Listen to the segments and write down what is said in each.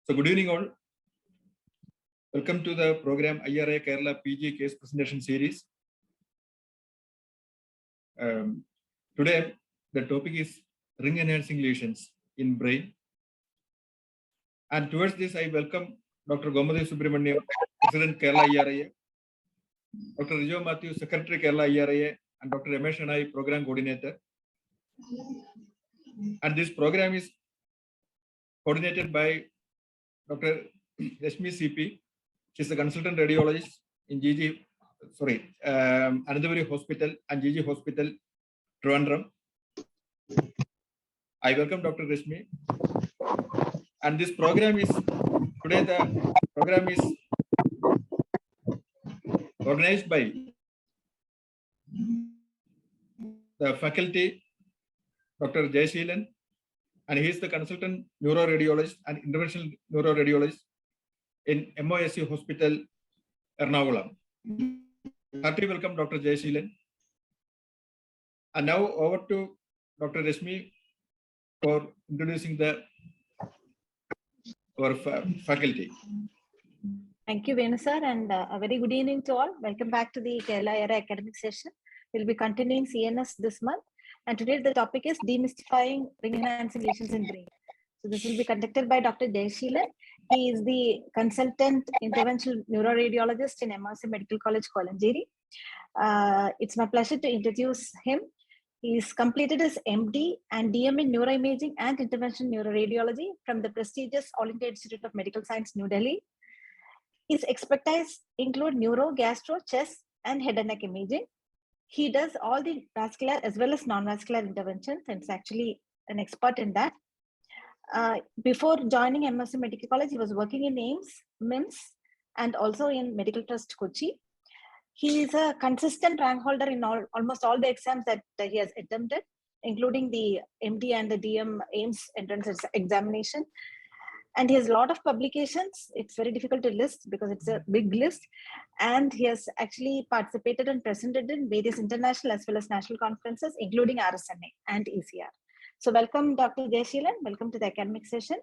So good evening all. Welcome to the program IRIA Kerala PG case presentation series. Today the topic is ring enhancing lesions in brain. And towards this I welcome Dr. Gomadi Subramaniam, President Kerala IRIA, Dr. Rijo Matthew, Secretary Kerala IRIA, and Dr. Ramesh Anai, Program Coordinator. And this program is coordinated by Dr. Rashmi CP. She is a consultant radiologist in Anandavari Hospital and GG Hospital, Trivandrum. I welcome Dr. Rashmi. And this program is, today the program is organized by the faculty, Dr. Jayasheelan, and he is the consultant neuroradiologist and interventional neuroradiologist in MOSU Hospital, Ernakulam. Hearty welcome, Dr. Jayasheelan. And now over to Dr. Rashmi for introducing our faculty. Thank you, Venu sir, and a very good evening to all. Welcome back to the Kerala IRIA academic session. We'll be continuing CNS this month, and today the topic is demystifying ring enhancing lesions in brain. So this will be conducted by Dr. Jayasheelan. He is the consultant interventional neuroradiologist in MRC Medical College, Kolanjeri. It's my pleasure to introduce him. He's completed his MD and DM in neuroimaging and interventional neuroradiology from the prestigious All India Institute of Medical Science, New Delhi. His expertise include neuro, gastro, chest, and head and neck imaging. He does all the vascular as well as non-vascular interventions, and is actually an expert in that. Before joining MSc Medical College, he was working in MIMS, and also in Medical Trust Kochi. He is a consistent rank holder in almost all the exams that he has attempted, including the MD and the DM AIMS entrance examination. And he has a lot of publications. It's very difficult to list because it's a big list. And he has actually participated and presented in various international as well as national conferences, including RSNA and ECR. So welcome, Dr. Jayasheelan. Welcome to the academic session.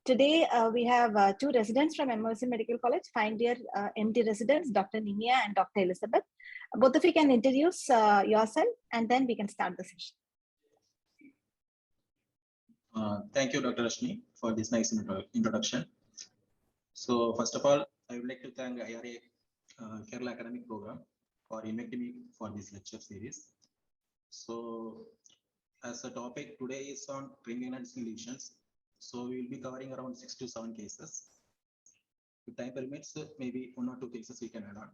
Today, we have two residents from MOSU Medical College, final-year MD residents, Dr. Nimia and Dr. Elizabeth. Both of you can introduce yourself, and then we can start the session. Thank you, Dr. Rashmi, for this nice introduction. So, first of all, I would like to thank IRIA Kerala Academic Program for inviting me for this lecture series. So, as a topic today is on ring enhancing lesions. So, we will be covering around 6 to 7 cases. If time permits, maybe 1 or 2 cases we can add on.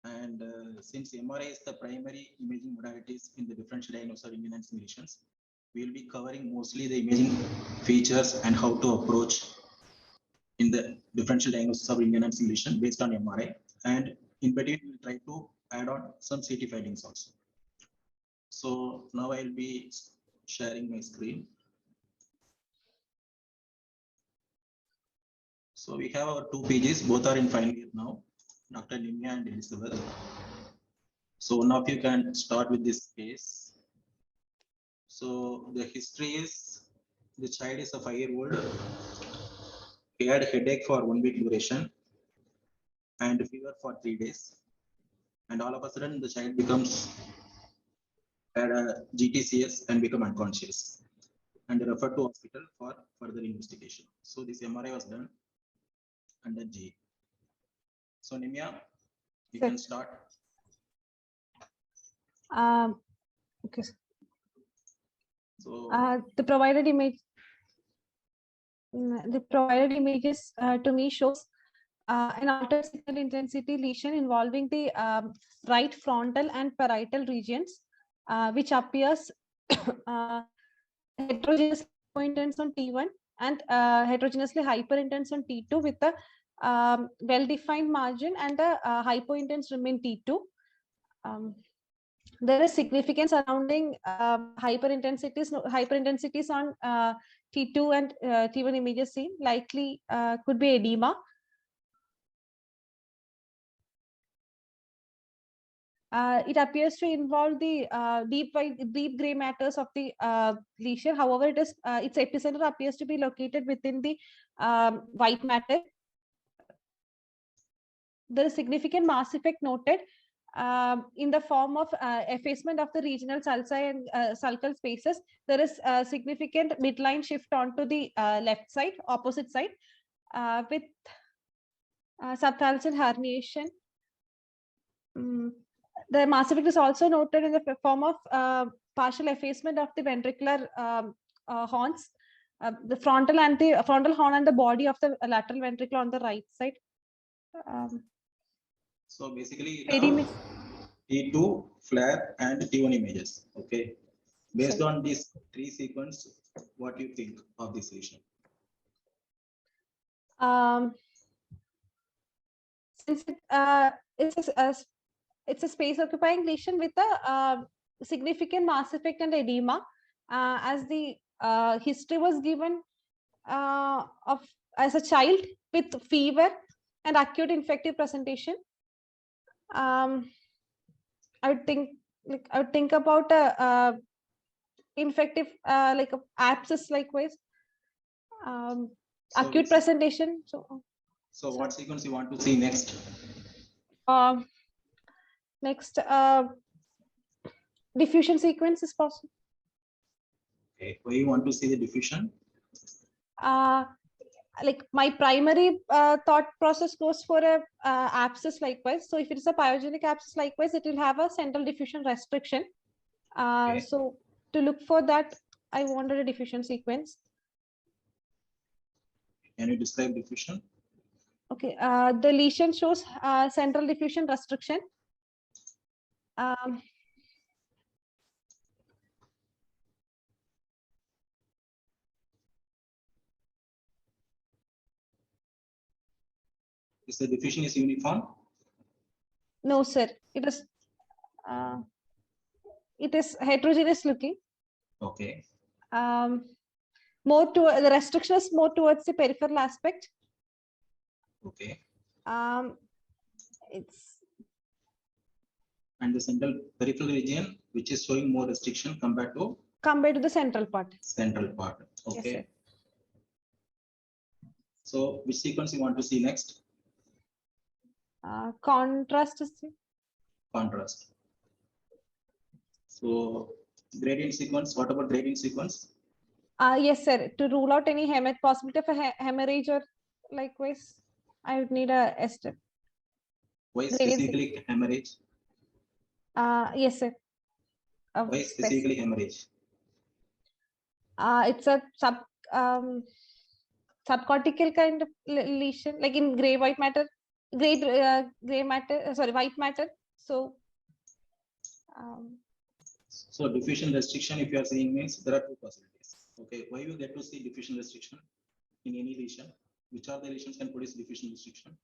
And since MRI is the primary imaging modalities in the differential diagnosis of ring enhancing lesions, we will be covering mostly the imaging features and how to approach in the differential diagnosis of ring enhancing lesion based on MRI. And in between, we will try to add on some CT findings also. So now I will be sharing my screen. So we have our 2 PGs, both are in final year now, Dr. Nimia and Elizabeth. So one of you can start with this case. So the history is, the child is a 5-year-old. He had headache for 1 week duration and fever for 3 days. And all of a sudden the child had a GTCS and become unconscious and referred to hospital for further investigation. So this MRI was done under G. So Nimia, you can start. Okay. So the provided images to me shows an altered signal intensity lesion involving the right frontal and parietal regions, which appears heterogeneous hypointense on T1 and heterogeneously hyperintense on T2 with a well-defined margin, and the hypointense remain T2. There is significance surrounding hyperintensities on T2 and T1 images seen. Likely could be edema. It appears to involve the deep gray matters of the lesion. However, its epicenter appears to be located within the white matter. There is significant mass effect noted in the form of effacement of the regional sulci and sulcal spaces. There is a significant midline shift onto the left side, opposite side, with subthalassian herniation. The mass effect is also noted in the form of partial effacement of the ventricular horns, the frontal horn and the body of the lateral ventricle on the right side. So basically, Perimeter. T2, flare, and T1 images. Okay. Based on this three sequence, what do you think of this lesion? Since it's a space occupying lesion with a significant mass effect and edema, as the history was given as a child with fever and acute infective presentation. I would think about a infective like a abscess likewise, acute presentation. So what sequence you want to see next? Next, diffusion sequence is possible. Okay, where you want to see the diffusion? Like my primary thought process goes for a abscess likewise. So if it is a pyogenic abscess likewise, it will have a central diffusion restriction. Okay. So to look for that, I wanted a diffusion sequence. Can you describe diffusion? Okay, the lesion shows central diffusion restriction. Is the diffusion is uniform? No, sir. It is heterogeneous looking. Okay. More to the restriction is more towards the peripheral aspect. Okay. It's And the central peripheral region, which is showing more restriction compared to the central part. Central part. Okay. Yes, so which sequence you want to see next? Contrast is Contrast. So gradient sequence, what about gradient sequence? yes, sir. To rule out any possibility of a hemorrhage or likewise, I would need a step. Why specifically hemorrhage? Yes, sir. Why specifically hemorrhage? It's a subcortical kind of lesion, like in white matter. White matter. So so diffusion restriction, if you are saying, means there are two possibilities. Okay, why you get to see diffusion restriction in any lesion? Which are the lesions can produce diffusion restriction?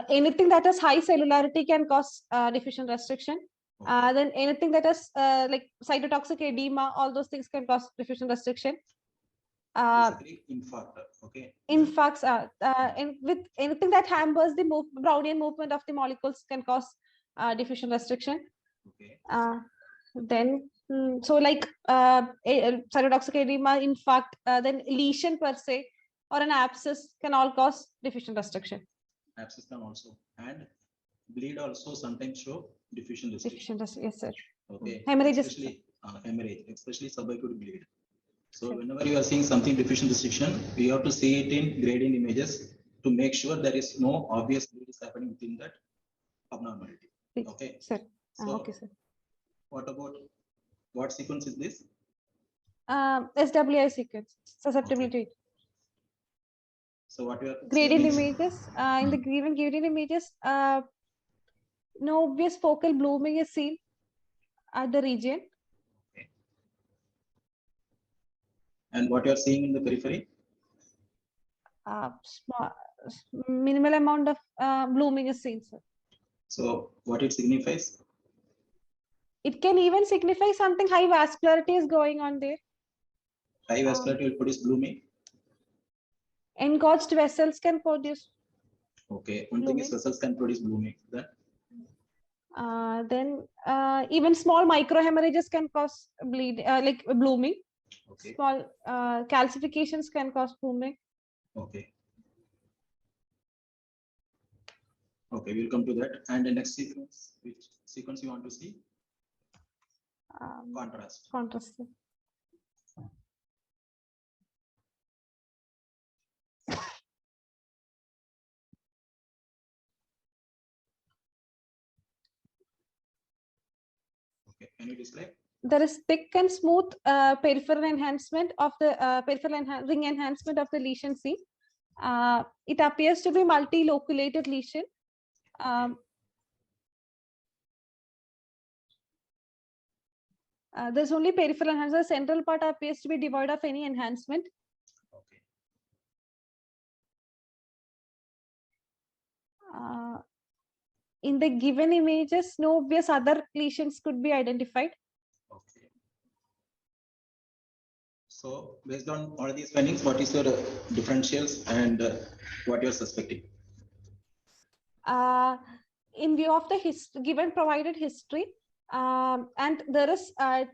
Anything that has high cellularity can cause diffusion restriction. Okay. Then anything that has like cytotoxic edema, all those things can cause diffusion restriction. Basically infarct. Okay. Infarcts and with anything that hampers the Brownian movement of the molecules can cause diffusion restriction. Okay. Then so like cytotoxic edema, infarct, then lesion per se or an abscess can all cause diffusion restriction. Abscess can also, and bleed also sometimes show diffusion restriction. Yes, sir. Okay. Hemorrhage, especially hemorrhage, especially subacute bleed. So whenever you are seeing something diffusion restriction, we have to see it in gradient images to make sure there is no obvious bleed is happening within that abnormality. Okay. Sir. So okay, sir. What sequence is this? SWI sequence, susceptibility. Okay. So what you are gradient images, in the given gradient images, no obvious focal blooming is seen at the region. Okay. And what you are seeing in the periphery? Minimal amount of blooming is seen, sir. So what it signifies? It can even signify something high vascularity is going on there. High vascularity will produce blooming. Engorged vessels can produce. Okay. One thing is vessels can produce blooming. Then Then even small microhemorrhages can cause bleed, like blooming. Okay. Small calcifications can cause blooming. Okay. Okay, we'll come to that. And the next sequence, which sequence you want to see? Contrast. Contrast. Okay, can you describe? There is thick and smooth peripheral enhancement of the ring enhancement of the lesion C. It appears to be multi-loculated lesion. There's only peripheral enhancement. The central part appears to be devoid of any enhancement. Okay. In the given images, no obvious other lesions could be identified. Okay. So based on all these findings, what is your differentials and what you're suspecting? In view of the given provided history, and there is there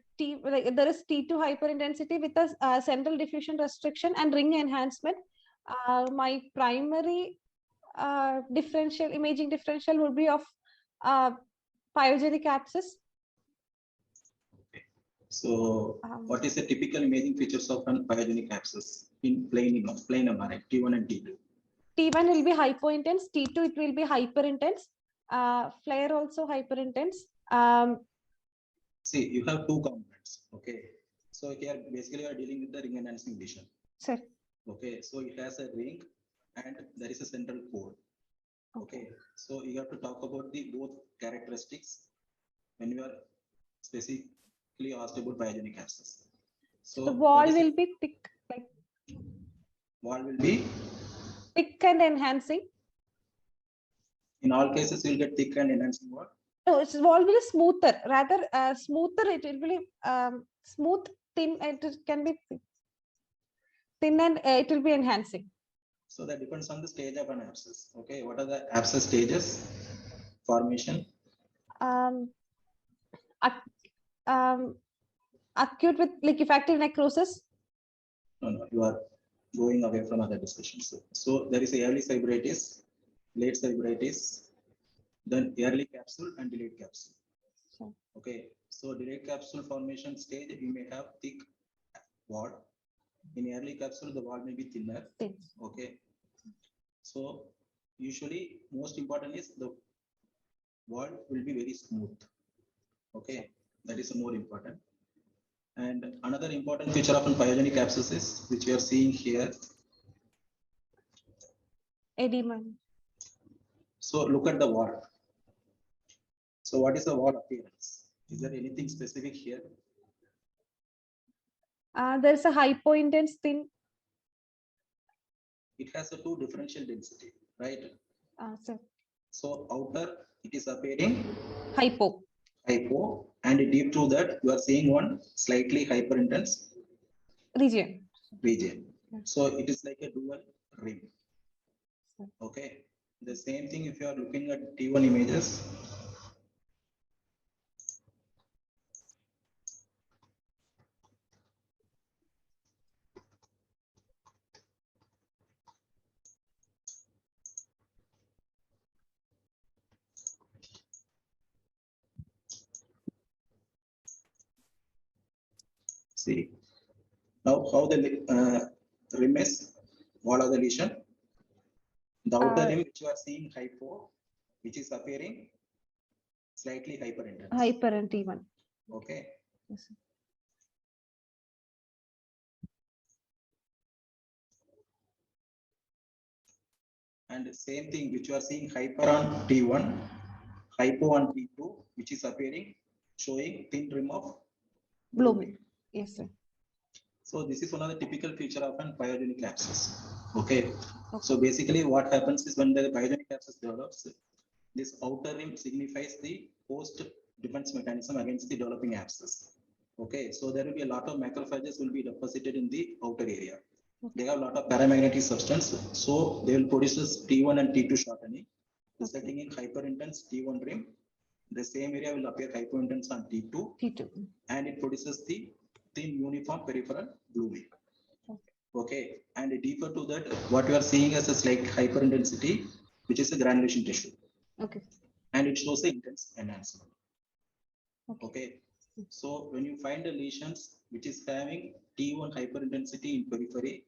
is T2 hyperintensity with a central diffusion restriction and ring enhancement. My primary imaging differential would be of pyogenic abscess. Okay. So what is the typical imaging features of an pyogenic abscess in plain MRI, T1 and T2? T1 will be hypointense, T2 it will be hyperintense, flare also hyperintense. See, you have two components. Okay. So here basically you are dealing with the ring enhancing lesion. Sure. Okay. So it has a ring and there is a central core. Okay. So you have to talk about the both characteristics when you are specifically asked about pyogenic abscess. So the wall will be thick, like wall will be thick and enhancing. In all cases, you will get thick and enhancing what? No, its wall will be smoother. Rather, smoother. It will be smooth, thin. It can be thin, and it will be enhancing. So that depends on the stage of an abscess. Okay, what are the abscess stages? Formation. Acute with liquefactive necrosis. No, you are going away from other discussions. So there is a early fibritis, late fibritis, then early capsule and delayed capsule. Sure. Okay, so delayed capsule formation stage, you may have thick wall. In early capsule, the wall may be thinner. Thin. Okay, so usually most important is the wall will be very smooth. Okay, that is more important. And another important feature of a pyogenic abscess is, which we are seeing here. Edema. So look at the wall. So what is the wall appearance? Is there anything specific here? There's a hypointense thin. It has a two differential density, right? Sir. So outer, it is appearing Hypo. And deep through that, you are seeing one slightly hyperintense region. So it is like a dual rim. Okay. The same thing if you are looking at T1 images. See, now how the rim is, what are the lesion? The outer rim which you are seeing hypo, which is appearing slightly hyperintense. Hyperintense. Okay. Yes. And same thing which you are seeing hyper on T1, hypo on T2, which is appearing, showing thin rim of blooming. Yes, sir. So this is one of the typical feature of an pyogenic abscess. Okay. So basically what happens is when the pyogenic abscess develops, this outer rim signifies the host defense mechanism against the developing abscess. Okay. So there will be a lot of macrophages will be deposited in the outer area. They have a lot of paramagnetic substance. So they will produce this T1 and T2 shortening, resulting in hyperintense T1 rim The same area will appear hypointense on T2, T2. and it produces the thin uniform peripheral blooming. Okay, and deeper to that, what you are seeing as a slight hyperintensity, which is a granulation tissue. Okay. And it shows the intense enhancement. Okay. Okay. So when you find the lesions which is having T1 hyperintensity in periphery,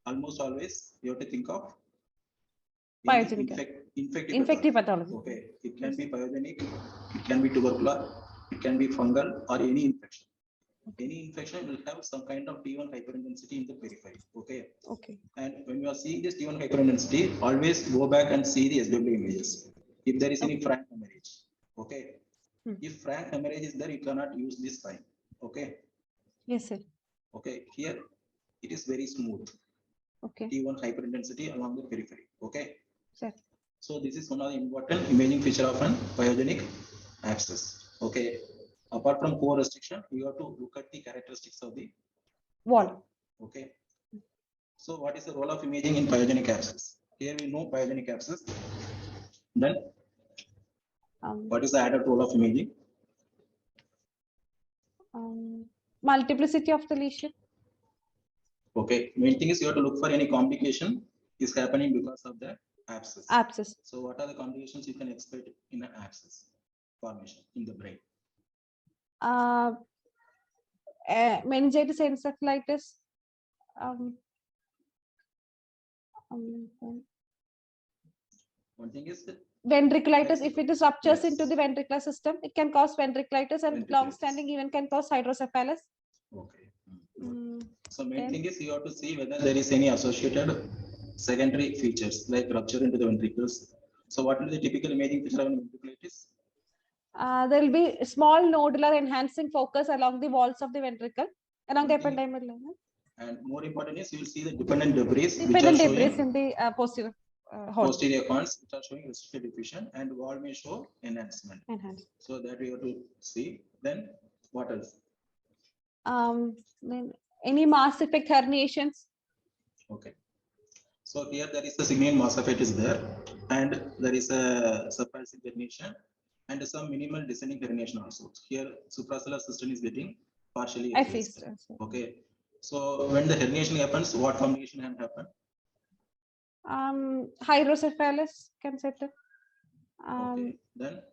almost always you have to think of Pyogenic. infective Pathology. Okay, it can be pyogenic, it can be tubercular, it can be fungal, or any infection. Any infection will have some kind of T1 hyperintensity in the periphery. Okay. Okay. And when you are seeing this T1 hyperintensity, always go back and see the SW images. If there is any frank hemorrhage, okay. If frank hemorrhage is there, you cannot use this sign. Okay. Yes, sir. Okay. Here it is very smooth. Okay. T1 hyperintensity along the periphery. Okay. Sir. So this is one of the important imaging feature of an pyogenic abscess. Okay. Apart from core restriction, you have to look at the characteristics of the Wall. Okay. So what is the role of imaging in pyogenic abscess? Here we know pyogenic abscess. Then what is the added role of imaging? Multiplicity of the lesion. Okay. Main thing is you have to look for any complication is happening because of the abscess. Abscess. So what are the complications you can expect in an abscess formation in the brain? Meningitis, encephalitis. One thing is Ventriculitis. If it is ruptures Yes. into the ventricular system, it can cause ventriculitis, and Ventriculitis. long-standing even can cause hydrocephalus. okay. So Then- main thing is you have to see whether there is any associated secondary features like rupture into the ventricles. So what is the typical imaging feature of ventriculitis? There will be small nodular enhancing focus along the walls of the ventricle, along the ependymal line. And more important is you will see the dependent debris which are Dependent showing debris in the posterior horn. posterior horns which are showing restricted diffusion, and wall may show enhancement. Enhanced. So that we have to see. Then what else? Then any mass effect herniations. Okay. So here there is a significant mass effect is there, and there is a subpalsic herniation and some minimal descending herniation also. Here suprasellar cistern is getting partially effaced. Effaced. Okay. So when the herniation happens, what complication can happen? Hydrocephalus can set up. Okay.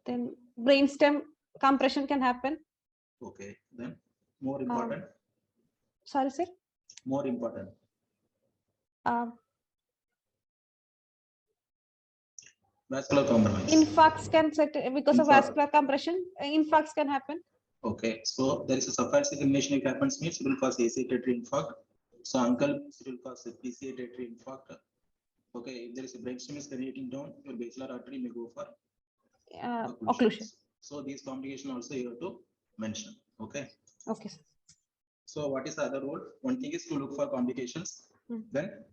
Then brainstem compression can happen. Okay. Then more important. Sorry, sir. More important. Vascular compromise. Infarcts can set because of Infarct. vascular compression. Infarcts can happen. Okay, so there is a subpalsic herniation. It happens means it will cause ACH-tertiary infarct. So uncle means it will cause a PCH-tertiary infarct. Okay, if there is a brainstem is herniating down, your basilar artery may go for Occlusion. So these complications also you have to mention. Okay. Okay, sir. So what is the other role? One thing is to look for complications. Then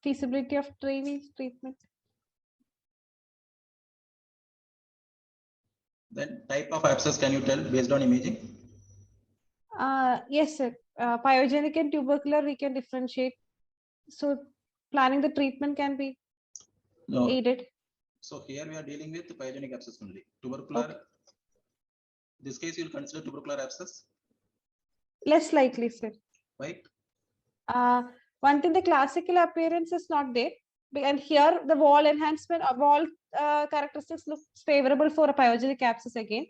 Feasibility of drainage treatment. Then type of abscess can you tell based on imaging? Yes, sir. Pyogenic and tubercular we can differentiate. So planning the treatment can be No. aided. So here we are dealing with the pyogenic abscess only. Tubercular. Okay. This case you will consider tubercular abscess, Less likely, sir. right? One thing, the classical appearance is not there. And here the wall enhancement, wall characteristics look favorable for a pyogenic abscess again.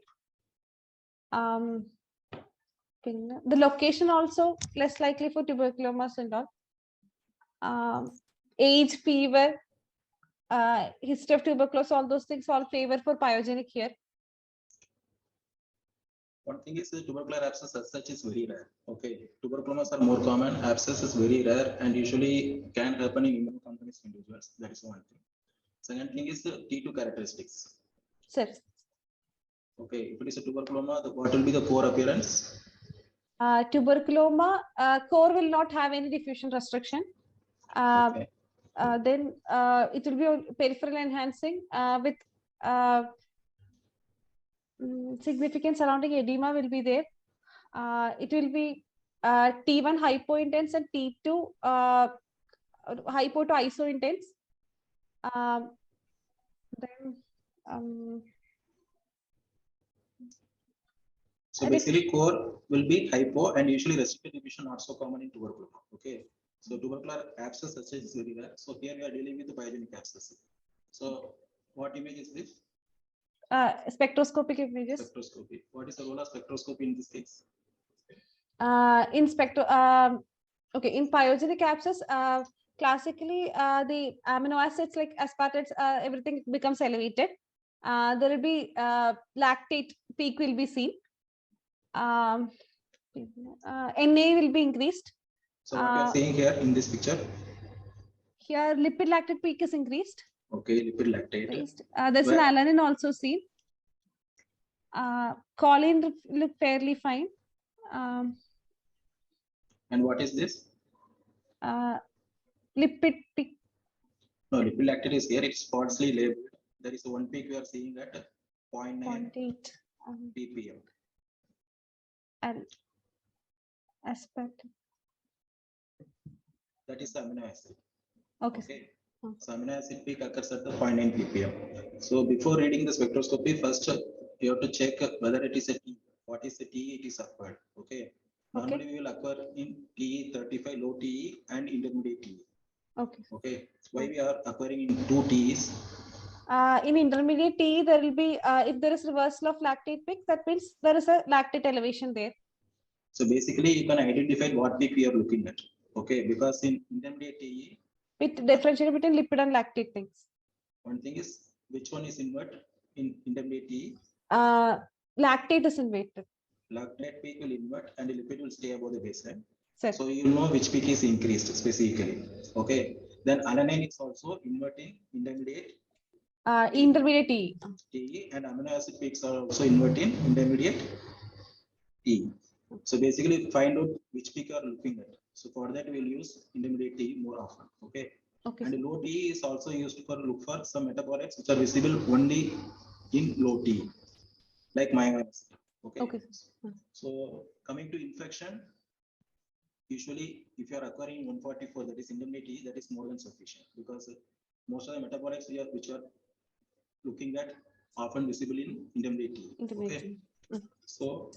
The location also less likely for tuberculomas and all. Age, fever, history of tuberculosis, all those things all favor for pyogenic here. One thing is the tubercular abscess as such is very rare. Okay, tuberculomas are more common. Abscess is very rare and usually can happen in immunocompromised individuals. That is one thing. Second thing is the T2 characteristics. Sir. Okay, if it is a tuberculoma, what will be the core appearance? Tuberculoma core will not have any diffusion restriction. Okay. Then it will be peripheral enhancing with significant surrounding edema will be there. It will be T1 hypointense and T2 hypo to iso-intense. Then So basically core will be hypo and usually restricted division not so common in tuberculosis. Okay. So tubercular abscess such is very rare. So here we are dealing with the pyogenic abscess. So what image is this? Spectroscopic images. Spectroscopy. What is the role of spectroscopy in this case? In okay, in pyogenic abscess, classically the amino acids like aspartates, everything becomes elevated. There will be lactate peak will be seen. Na will be increased. So what you are seeing here in this picture? Here lipid lactate peak is increased. Okay, lipid lactate. There's an alanine also seen. Choline look fairly fine. And what is this? Lipid peak. No, lipid lactate is here. It's falsely labeled. There is one peak we are seeing at 0.9 ppm. And aspect. That is the amino acid. Okay. So amino acid peak occurs at the 0.9 ppm. So before reading the spectroscopy, first you have to check whether it is a T. What is the TE it is occurred? Okay. Normally we will occur in TE 35, low TE and intermediate TE. Okay. Okay. Why we are occurring in two TEs? In intermediate TE, there will be, if there is reversal of lactate peak, that means there is a lactate elevation there. So basically you can identify what peak we are looking at. Okay. Because in intermediate TE, It differentiate between lipid and lactate peaks. one thing is which one is invert in intermediate TE? Lactate is inverted. Lactate peak will invert and the lipid will stay above the baseline. Sir. So you know which peak is increased specifically. Okay. Then alanine is also inverting intermediate Intermediate TE. TE and amino acid peaks are also inverting intermediate TE. So basically find out which peak you are looking at. So for that we'll use intermediate TE more often. Okay. Okay. And low TE is also used for look for some metabolites which are visible only in low TE, like meningitis. Okay. Okay. So coming to infection, usually if you are acquiring 144, that is intermediate TE, that is more than sufficient because most of the metabolites which are looking at often visible in intermediate TE. Okay. So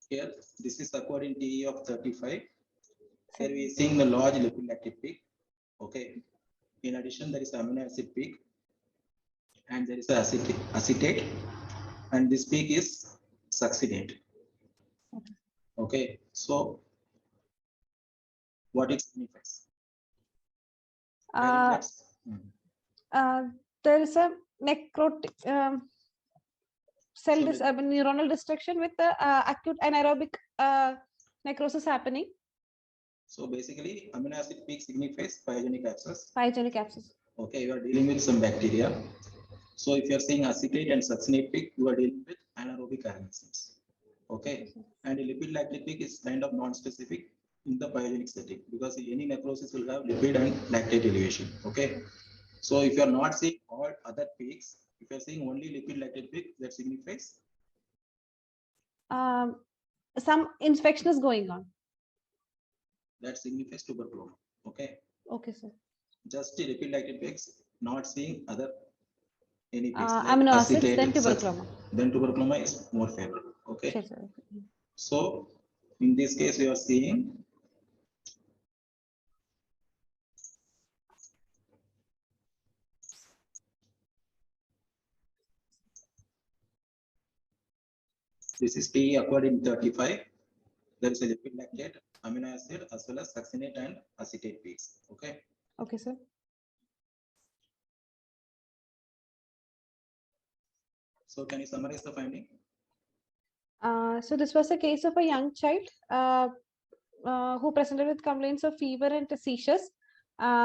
here this is acquired in TE of 35. Here we are seeing the large lipid lactate peak. Okay. In addition, there is amino acid peak and there is acetate, and this peak is succinate. Okay. So what it signifies? There is a necrotic cell neuronal destruction with the acute anaerobic necrosis happening. So basically, amino acid peak signifies pyogenic abscess. Pyogenic abscess. Okay, you are dealing with some bacteria. So if you are saying acetate and succinate peak, you are dealing with anaerobic organisms. Okay, and a lipid lactate peak is kind of non-specific in the pyogenic setting because any necrosis will have lipid and lactate elevation. Okay, so if you are not seeing all other peaks, if you are seeing only lipid lactate peak, that signifies some infection is going on. That signifies tuberculous. Okay. Okay, sir. Just the lipid lactate peaks, not seeing other any peaks. Amino acids, then tuberculous. Then tuberculoma is more favorable. Okay. Sure, sir. So in this case, we are seeing this is TE acquired in 35. There is a lipid lactate, amino acid, as well as succinate and acetate peaks. Okay. Okay, sir. So can you summarize the finding? So this was a case of a young child who presented with complaints of fever and seizures,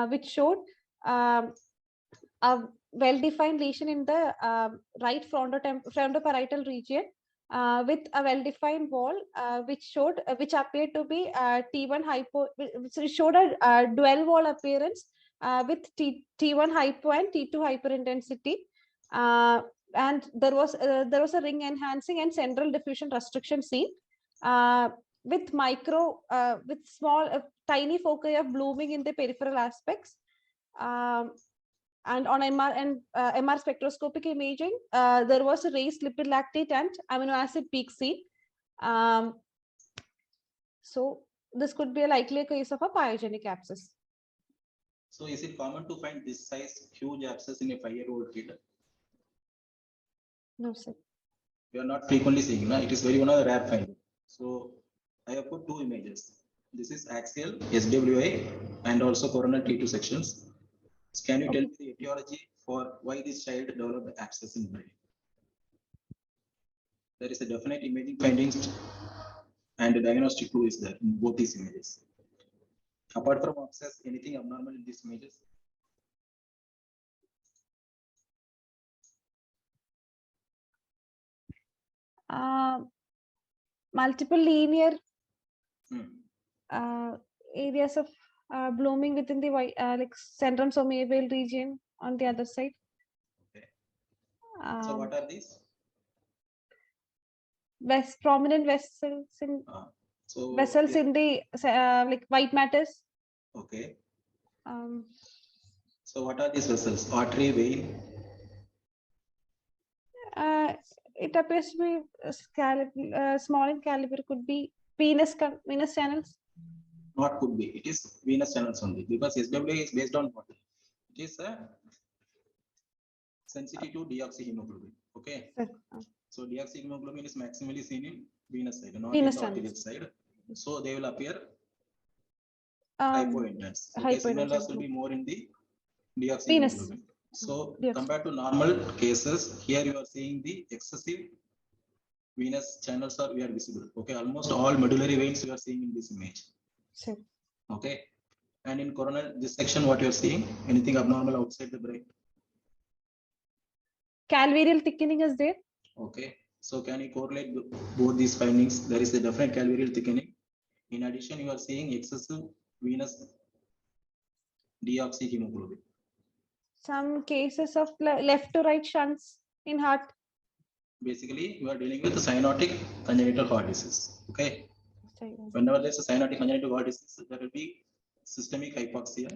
which showed a well-defined lesion in the right frontoparietal region with a well-defined wall, which appeared to be T1 hypo. It showed a dual wall appearance with T1 hypo and T2 hyperintensity. And there was a ring enhancing and central diffusion restriction seen with small tiny foci of blooming in the peripheral aspects. And on MR spectroscopic imaging, there was a raised lipid lactate and amino acid peak seen. So this could be a likely case of a pyogenic abscess. So is it common to find this size huge abscess in a 5-year-old kid? No, sir. We are not frequently seeing, no? It is very one of the rare findings. So I have put 2 images. This is axial SWA and also coronal T2 sections. Can you tell me the etiology for why this child developed abscess in brain? There is a definite imaging findings and a diagnostic tool is there in both these images. Apart from abscess, anything abnormal in these images? Multiple linear Hmm. areas of blooming within the like centrum somaveal region on the other side. Okay. So what are these? Prominent vessels in So vessels in the like white matters. Okay. Um, So what are these vessels? Artery, vein? it appears to be small in caliber. Could be venous channels. Not could be. It is venous channels only because SWA is based on what? It is sensitive to deoxyhemoglobin. Okay. So deoxyhemoglobin is maximally seen in venous side, not Venous in the arterial channels. side. So they will appear Um, hypointense. Okay. hypointense. Signal loss will be more in the Venous. deoxyhemoglobin. So compared to normal cases, here you are seeing the excessive venous channels are visible. Okay, almost all medullary veins you are seeing in this image. Sure. Okay, and in coronal this section, what you are seeing? Anything abnormal outside the brain? Calvarial thickening is there. Okay, so can you correlate both these findings? There is a definite calvarial thickening. In addition, you are seeing excessive venous deoxyhemoglobin. Some cases of left to right shunts in heart. Basically, you are dealing with cyanotic congenital heart disease. Okay. Whenever there's a cyanotic congenital heart disease, there will be systemic hypoxia.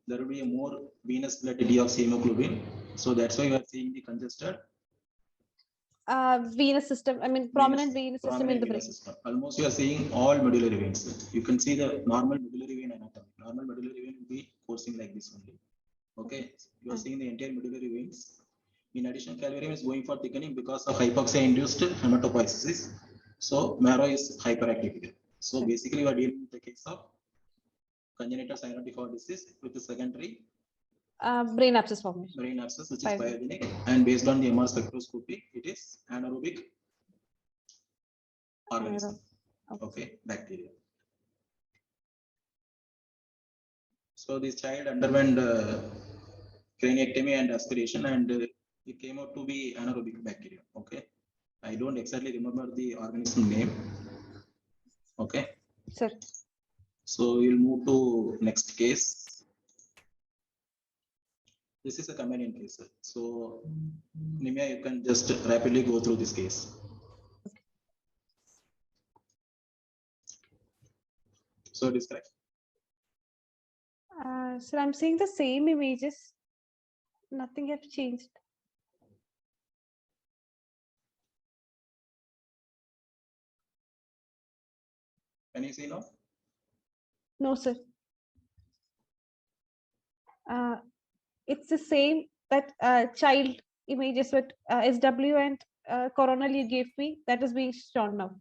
There will be a more venous blood deoxyhemoglobin. So that's why you are seeing the congested venous system. I mean, prominent venous system in the brain. System. Almost you are seeing all medullary veins. You can see the normal medullary vein anatomy. Normal medullary vein will be coursing like this only. Okay, you are seeing the entire medullary veins. In addition, calvarium is going for thickening because of hypoxia-induced hematopoiesis. So marrow is hyperactive here. So basically, you are dealing with the case of congenital cyanotic heart disease with the secondary brain abscess formation. Brain abscess, which is pyogenic, and based on the MR spectroscopy, it is anaerobic organism. Okay, bacteria. So this child underwent craniectomy and aspiration, and it came out to be anaerobic bacteria. Okay, I don't exactly remember the organism name. Okay. Sir. So we'll move to next case. This is a companion case. So Nimia, you can just rapidly go through this case. So describe. So I'm seeing the same images. Nothing has changed. Can you see now? No, sir. It's the same that child images with SW and coronal you gave me. That is being shown now.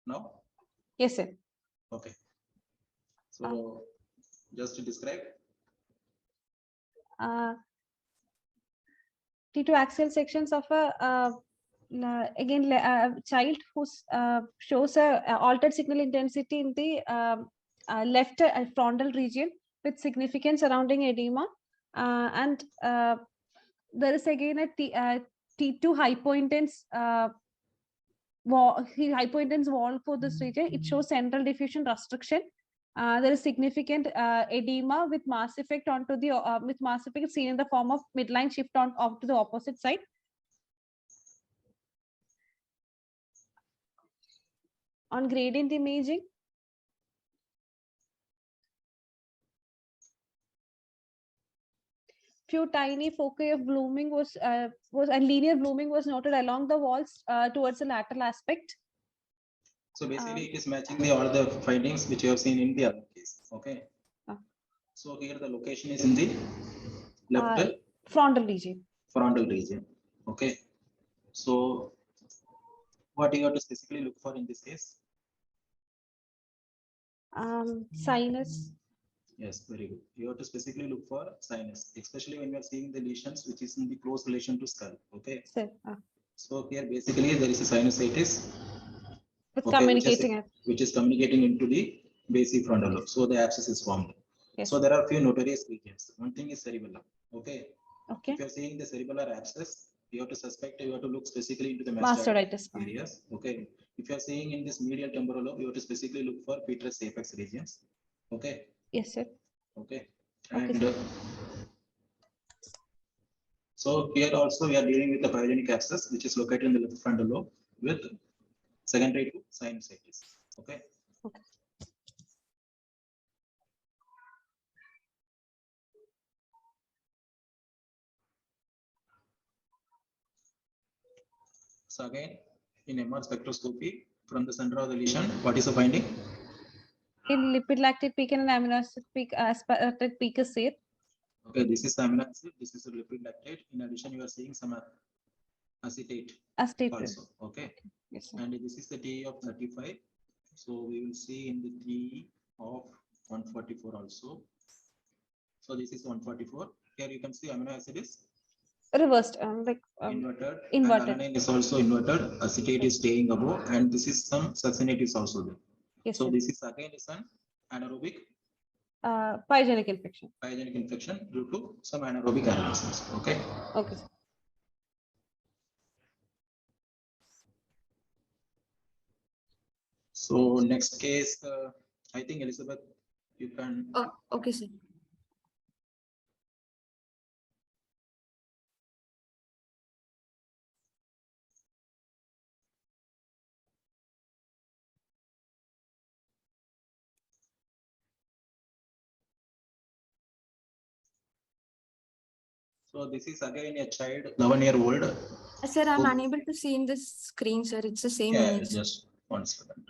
No? Yes, sir. Okay. So just to describe. T2 axial sections of a again child who shows a altered signal intensity in the left frontal region with significant surrounding edema, and there is again a T2 hypointense wall for this region. It shows central diffusion restriction There is significant edema with mass effect onto the with mass effect seen in the form of midline shift onto the opposite side. On gradient imaging, few tiny foci of blooming was and linear blooming was noted along the walls towards the lateral aspect. So basically, it is matching all the findings which you have seen in the other case. Okay. So here the location is in the left Frontal region. frontal region. Okay. So what you have to specifically look for in this case? Sinus. Yes, very good. You have to specifically look for sinus, especially when you are seeing the lesions which is in the close relation to skull. Okay. So here basically there is a sinusitis. With Okay, communicating. which is communicating into the basifrontal lobe. So the abscess is formed. Yes. So there are a few notorious regions. One thing is cerebellum. Okay. Okay. If you're seeing the cerebellar abscess, you have to suspect, you have to look specifically into the Mastocytis areas. Okay. If you're seeing in this medial temporal lobe, you have to specifically look for petrous apex regions. Okay. Yes, sir. Okay. Okay, And so here also we are dealing with the pyogenic abscess, which is located in the left frontal lobe with secondary to sinusitis. Okay. Okay. So again, in MR spectroscopy, from the center of the lesion, what is the finding? In lipid lactate peak and amino acid peak, aspartate peak is safe. Okay, this is the amino acid, this is the lipid lactate. In addition, you are seeing some acetate also. Okay. Yes, sir. And this is the TE of 35. So we will see in the TE of 144 also. So this is 144. Here you can see amino acid is Reversed, inverted. inverted. And alanine is also inverted. Acetate is staying above, and this is some succinate is also there. Yes, So sir. this is again is an anaerobic Pyogenic infection. pyogenic infection due to some anaerobic organisms. Okay. Okay, sir. So next case, I think Elizabeth, you can. Oh, okay, sir. So this is again a child, 11-year-old. Sir, I'm unable to see in this screen, sir. It's the same Yeah, image. just 1 second.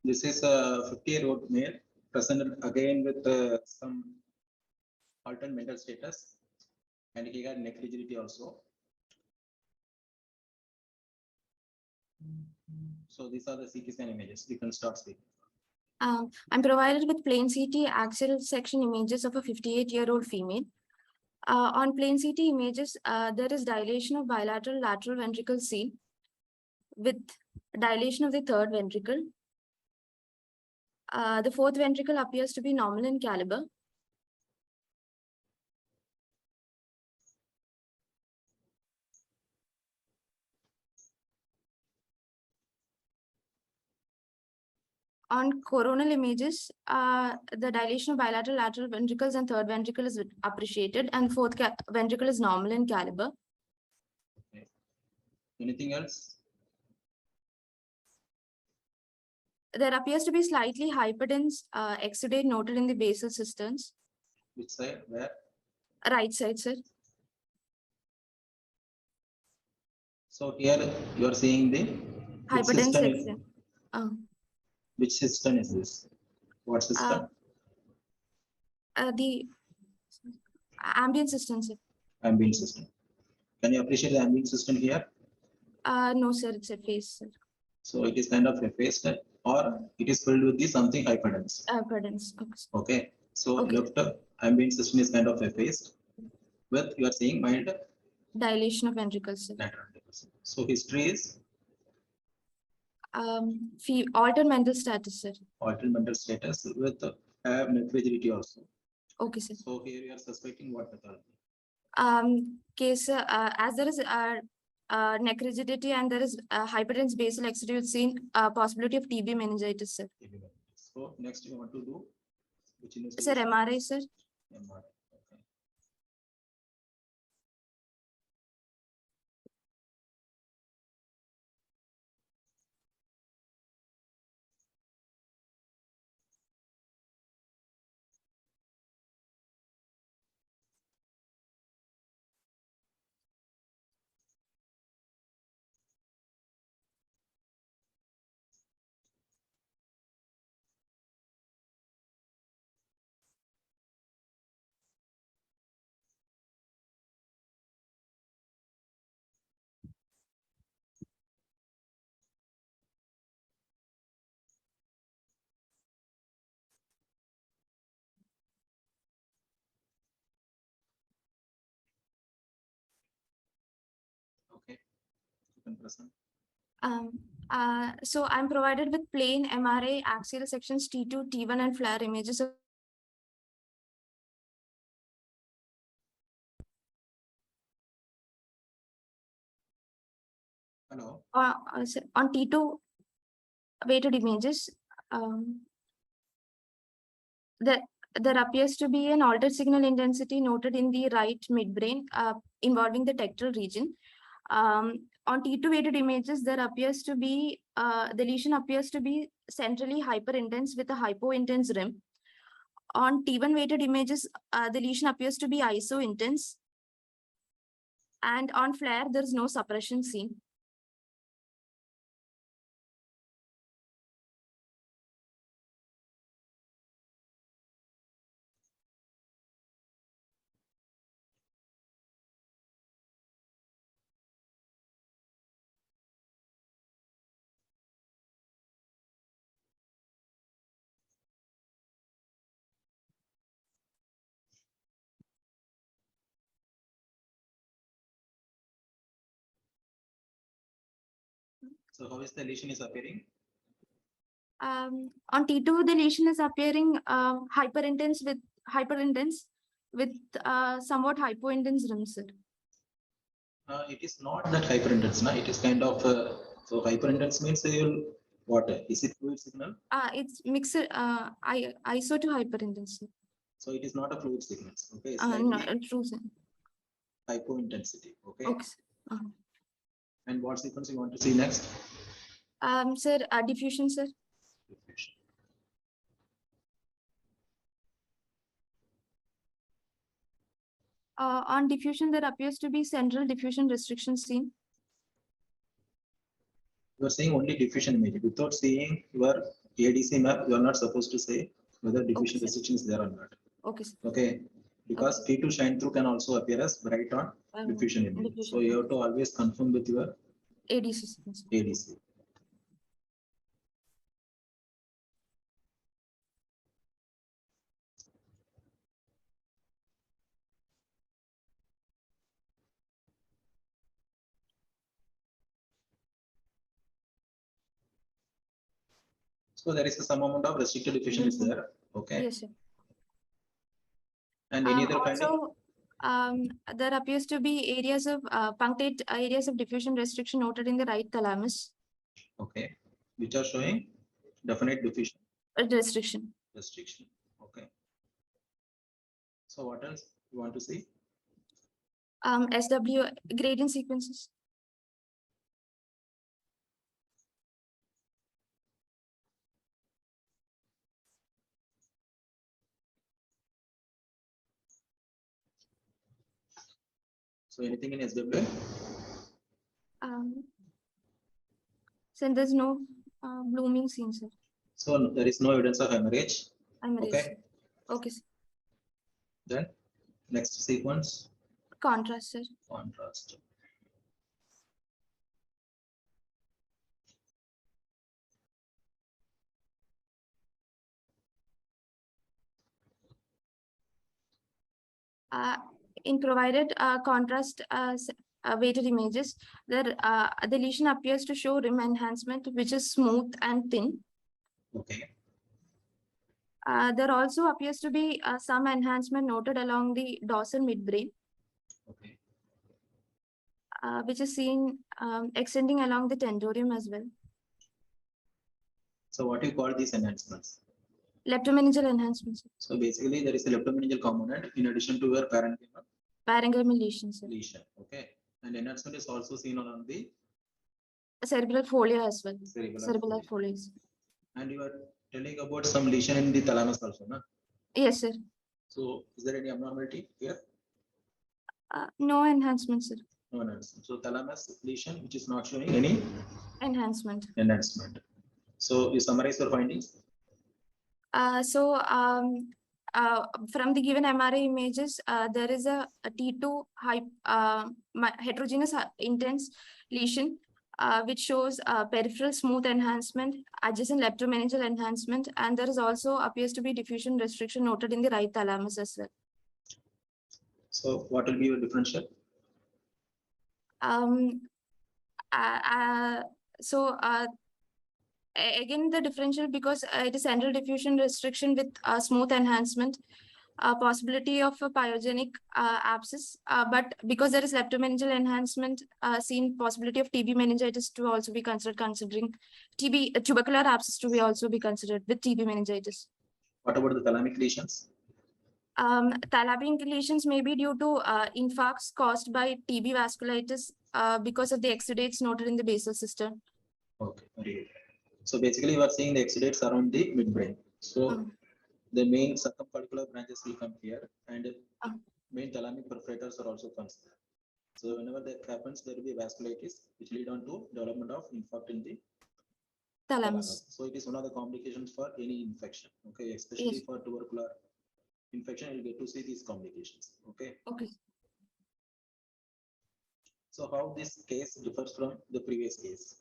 This is a 50-year-old male presented again with some altered mental status, and he had neck rigidity also. So these are the CT scan images. We can start speaking. I'm provided with plain CT axial section images of a 58-year-old female. On plain CT images, there is dilation of bilateral lateral ventricle seen with dilation of the third ventricle. The fourth ventricle appears to be normal in caliber. On coronal images, the dilation of bilateral lateral ventricles and third ventricle is appreciated, and fourth ventricle is normal in caliber. Okay. Anything else? There appears to be slightly hyperdense exudate noted in the basal cisterns. Which side? Where? Right side, sir. So here you are seeing the Hyperdense cistern. exudate. Which cistern is this? What cistern? The ambient cistern, sir. Ambient cistern. Can you appreciate the ambient cistern here? No, sir, it's a face, sir. So it is kind of effaced, or it is filled with the something hyperdense. Hyperdense. Okay. Okay. So Okay. left ambient cistern is kind of effaced, with you are seeing mild Dilation of ventricles, sir. lateral ventricles. So history is Altered mental status, sir. altered mental status with have neck rigidity also. Okay, sir. So here you are suspecting what pathology? Case as there is neck rigidity and there is hyperdense basal exudate seen, possibility of TB meningitis, sir. So next you want to do which Sir, investigation? MRI, sir. MRI. Okay. Okay. You can present. So I'm provided with plain MRI axial sections T2, T1, and flare images of Hello. on T2 weighted images. There appears to be an altered signal intensity noted in the right midbrain involving the tectal region. On T2 weighted images, there appears to be the lesion appears to be centrally hyperintense with a hypointense rim. On T1 weighted images, the lesion appears to be iso-intense. And on flare, there is no suppression seen. So how is the lesion is appearing? On T2, the lesion is appearing hyperintense with somewhat hypointense rim, sir. It is not that hyperintense, na? It is kind of so hyperintense means you'll what? Is it fluid signal? It's mixed iso to hyperintense. So it is not a fluid signal. Okay, it's No, like true, sir. hypointensity. Okay. Okay, sir. And what sequence you want to see next? Sir, diffusion, sir. Diffusion. On diffusion, there appears to be central diffusion restriction seen. You are saying only diffusion image. Without seeing your ADC map, you are not supposed to say whether diffusion Okay, sir. restriction is there or not. Okay, sir. Okay. Because T2 shine through can also appear as bright on diffusion image. Diffusion So you have to always confirm with your ADC sequence. ADC. So there is some amount of restricted diffusion is there. Okay. Yes, sir. And any other finding? Also, there appears to be areas of punctate areas of diffusion restriction noted in the right thalamus. Okay. Which are showing? Definite diffusion restriction. restriction. Okay. So what else you want to see? SW gradient sequences. So anything in SWA? So there's no blooming seen, sir. So there is no evidence of hemorrhage. Okay. Okay, sir. Then next sequence, Contrast, sir. contrast. In provided contrast weighted images, the lesion appears to show rim enhancement, which is smooth and thin. Okay. There also appears to be some enhancement noted along the dorsal midbrain, Okay. which is seen extending along the tentorium as well. So what you call these enhancements? Leptomeningeal enhancements. So basically there is a leptomeningeal component in addition to your parenchyma Parenchymal lesions, sir. lesion. Okay. And enhancement is also seen on the Cerebral folia as well. cerebral Cerebral folia. folias. And you are telling about some lesion in the thalamus also, no? Yes, sir. So is there any abnormality here? No enhancement, sir. No enhancement. So thalamus lesion which is not showing any Enhancement. enhancement. So you summarize your findings. From the given MRI images, there is a T2 heterogeneous intense lesion, which shows peripheral smooth enhancement, adjacent leptomeningeal enhancement, and there is also appears to be diffusion restriction noted in the right thalamus as well. So what will be your differential? Again, the differential, because it is central diffusion restriction with smooth enhancement, possibility of a pyogenic abscess, but because there is leptomeningeal enhancement, seen possibility of TB meningitis to also be considered, considering TB tubercular abscess to be also be considered with TB meningitis. What about the thalamic lesions? Thalamic lesions may be due to infarcts caused by TB vasculitis because of the exudates noted in the basal system. Okay, very good. So basically you are seeing the exudates around the midbrain. So the main circumfollicular branches will come here and main thalamic perforators are also considered. So whenever that happens, there will be vasculitis which lead on to development of infarct in the Thalamus. So it is one of the complications for any infection. Okay, especially for tubercular infection, you'll get to see these complications. Okay. Okay. So how this case differs from the previous case,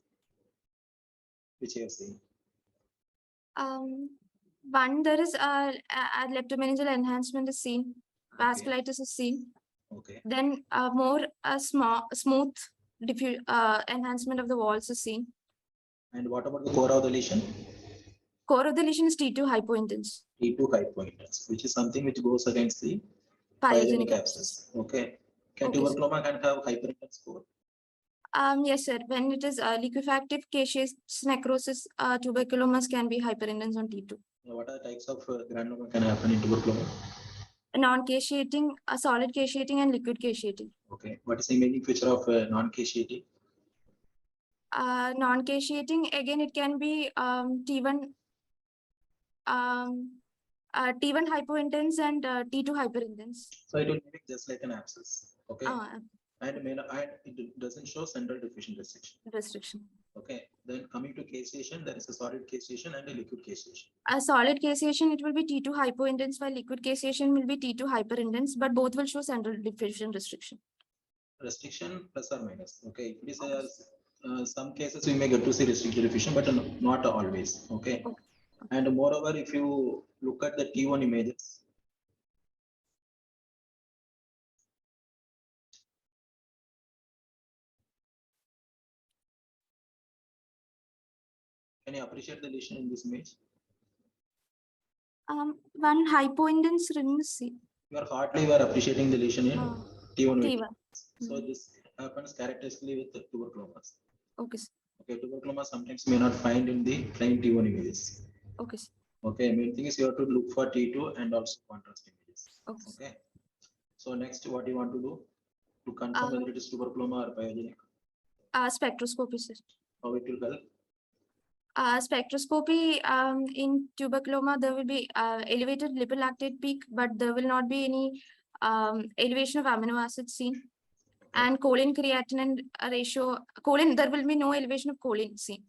which I have seen? One, there is a leptomeningeal enhancement is seen, vasculitis is seen. Okay. Then more smooth enhancement of the walls is seen. And what about the core of the lesion? Core of the lesion is T2 hypointense. T2 hypointense, which is something which goes against the Pyogenic abscess. Okay. Can tuberculoma can have hyperintense core? Yes, sir. When it is liquefactive caseous necrosis, tuberculomas can be hyperintense on T2. What are the types of granuloma can happen in tuberculoma? Non-caseating, solid caseating, and liquid caseating. Okay. What is the imaging feature of non-caseating? Non-caseating, again, it can be T1 hypointense and T2 hyperintense. So it will mimic just like an abscess. Okay. And it doesn't show central diffusion restriction. Okay. Then coming to caseation, there is a solid caseation and a liquid caseation. A solid caseation, it will be T2 hypointense, while liquid caseation will be T2 hyperintense, but both will show central diffusion restriction. Restriction plus or minus. Okay. If it is some cases we may get to see restricted diffusion, but not always. Okay. And moreover, if you look at the T1 images, can you appreciate the lesion in this image? One hypointense rim is seen. You are hardly appreciating the lesion in T1. T1. So this happens characteristically with the tuberculomas. Okay. Okay, tuberculoma sometimes may not find in the plain T1 images. Okay, sir. Okay, main thing is you have to look for T2 and also contrast images. Okay. Okay. So next, what you want to do to confirm whether it is tuberculoma or pyogenic? Spectroscopy, sir. How it will help? Spectroscopy in tuberculoma, there will be elevated lipid-lactate peak, but there will not be any elevation of amino acids seen. And choline creatinine ratio, choline, there will be no elevation of choline seen.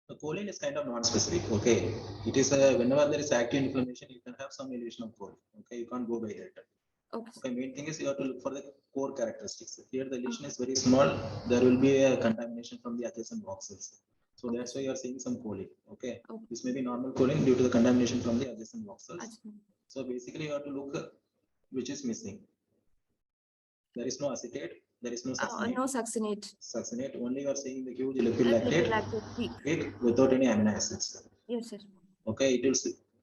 The choline is kind of non-specific. Okay, it is whenever there is active inflammation, you can have some elevation of choline. Okay, you can't go by that. Okay. Okay, main thing is you have to look for the core characteristics. Here the lesion is very small. There will be a contamination from the adjacent voxels. So that's why you are seeing some choline. Okay. Okay. This may be normal choline due to the contamination from the adjacent voxels. Adjacent. So basically you have to look which is missing. There is no acetate. There is no succinate. No succinate. Succinate. Only you are seeing the huge lipid-lactate Lipid-lactate peak. peak without any amino acids. Yes, sir. Okay, it will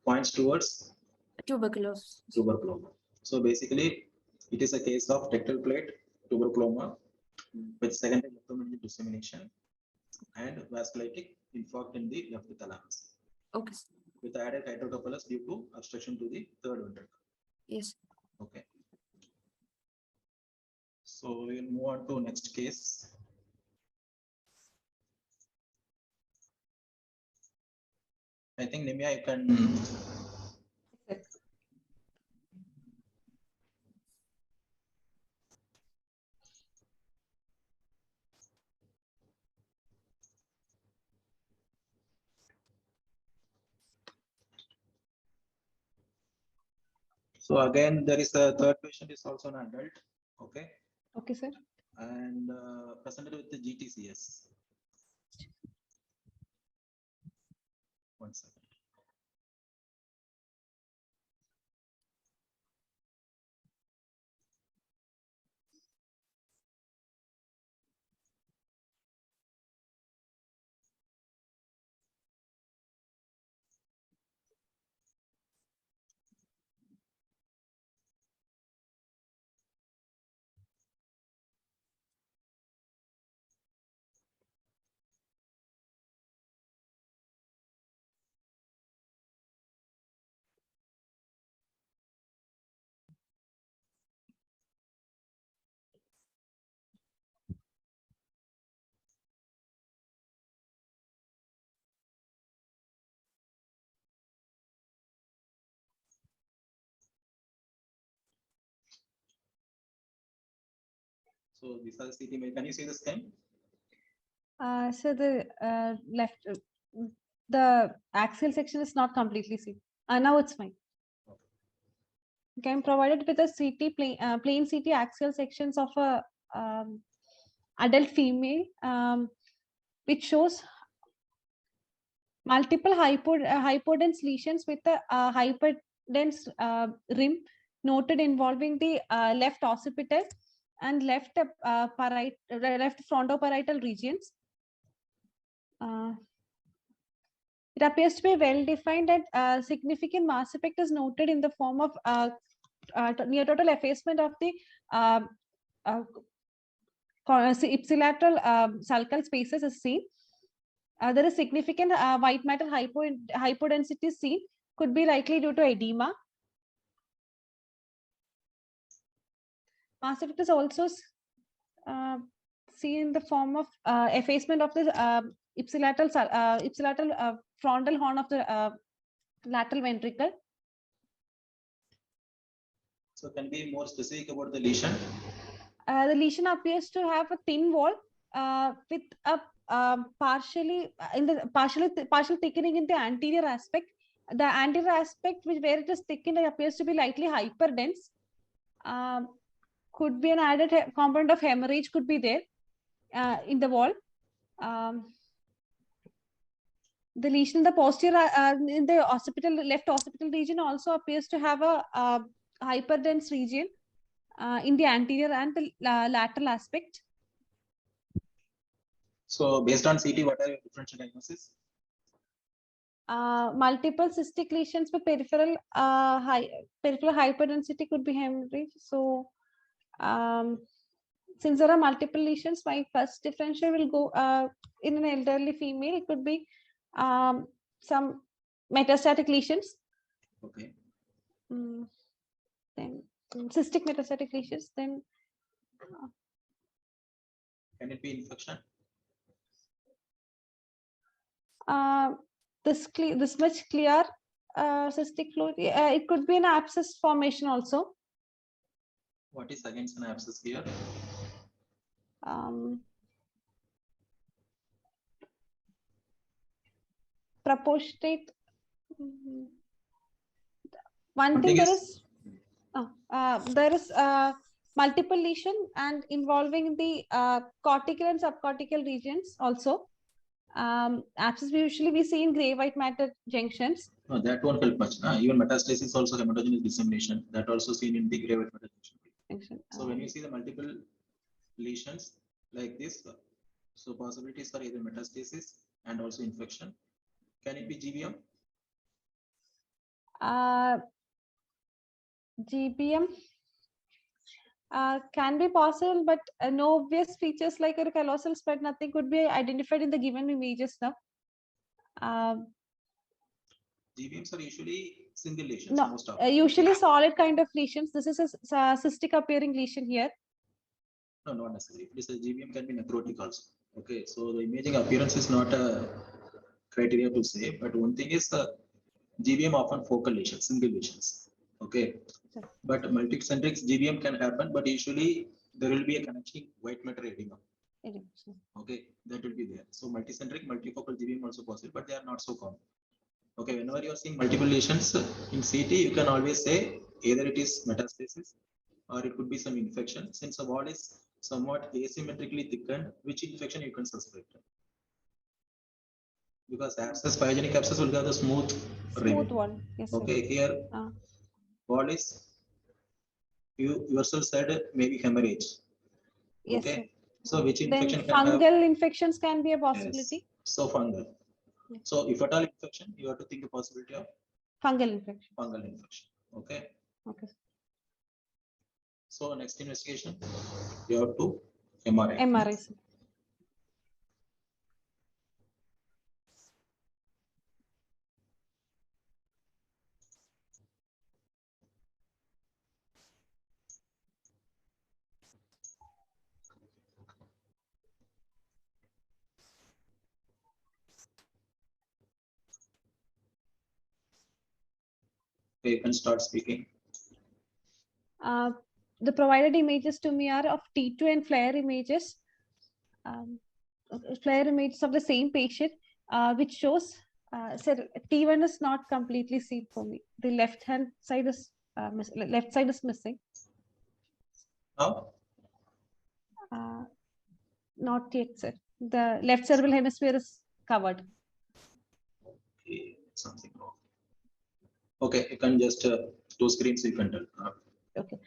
points towards Tuberculous. tuberculoma. So basically, it is a case of tectal plate tuberculoma with secondary electromagnetic dissemination and vasculitic infarct in the left thalamus. Okay. With added hydrocephalus due to obstruction to the third ventricle. Yes. Okay. So we'll move on to next case. I think Nimya, you can. So again, there is a third patient is also an adult. Okay. Okay, sir. And presented with the GTCS. One second. So these are the CT. Can you see the scan? So the left, the axial section is not completely seen. Now it's fine. Okay, I'm provided with a CT plain CT axial sections of a adult female, which shows multiple hypodense lesions with a hyperdense rim noted involving the left occipital and left frontoparietal regions. It appears to be well defined and significant mass effect is noted in the form of near total effacement of the ipsilateral sulcal spaces is seen. There is significant white matter hypodensity seen, could be likely due to edema. Mass effect is also seen in the form of effacement of the ipsilateral frontal horn of the lateral ventricle. So can you be more specific about the lesion? The lesion appears to have a thin wall with a partial thickening in the anterior aspect. The anterior aspect, where it is thickened, appears to be lightly hyperdense. Could be an added component of hemorrhage could be there in the wall. The lesion in the posterior, in the left occipital region also appears to have a hyperdense region in the anterior and the lateral aspect. So based on CT, what are your differential diagnosis? Multiple cystic lesions with peripheral hyperdensity could be hemorrhage. So since there are multiple lesions, my first differential will go in an elderly female. It could be some metastatic lesions. Okay. Then cystic metastatic lesions. Then Can it be infection? this much clear cystic fluid. It could be an abscess formation also. What is against an abscess here? Proportionate. One thing there is multiple lesion and involving the cortical and subcortical regions also. Abscess usually we see in gray white matter junctions. No, that won't help much. Even metastasis also hematogenous dissemination, that also seen in the gray white matter junction. So when you see the multiple lesions like this, so possibilities are either metastasis and also infection. Can it be GBM? GBM can be possible, but no obvious features like a callosal spread, nothing could be identified in the given images now. GBMs are usually single lesions. No, most usually solid kind of lesions. This is a cystic appearing lesion here. No, not necessarily. It is a GBM can be necrotic also. Okay, so the imaging appearance is not a criteria to say, but one thing is GBM often focal lesions, single lesions. Okay, but multicentric GBM can happen, but usually there will be a connecting white matter edema. Okay, that will be there. So multicentric, multifocal GBM also possible, but they are not so common. Okay, whenever you are seeing multiple lesions in CT, you can always say either it is metastasis or it could be some infection. Since the wall is somewhat asymmetrically thickened, which infection you can suspect? Because abscess, pyogenic abscess will have the smooth wall. Yes, okay, here wall is, you yourself said maybe hemorrhage. Yes, okay, sir. so which Then infection can fungal have? infections can be a possibility. Yes. So fungal. Yes. So if at all infection, you have to think the possibility of Fungal infection. fungal infection. Okay. Okay. So next investigation, you have to MRI. MRI. Sir. Okay, you can start speaking. The provided images to me are of T2 and flare images. Flare images of the same patient, which shows T1 is not completely seen for me. The left side is missing. Now? Not yet, sir. The left cerebral hemisphere is covered. Okay, something wrong. Okay, you can just two screens you can tell. Okay.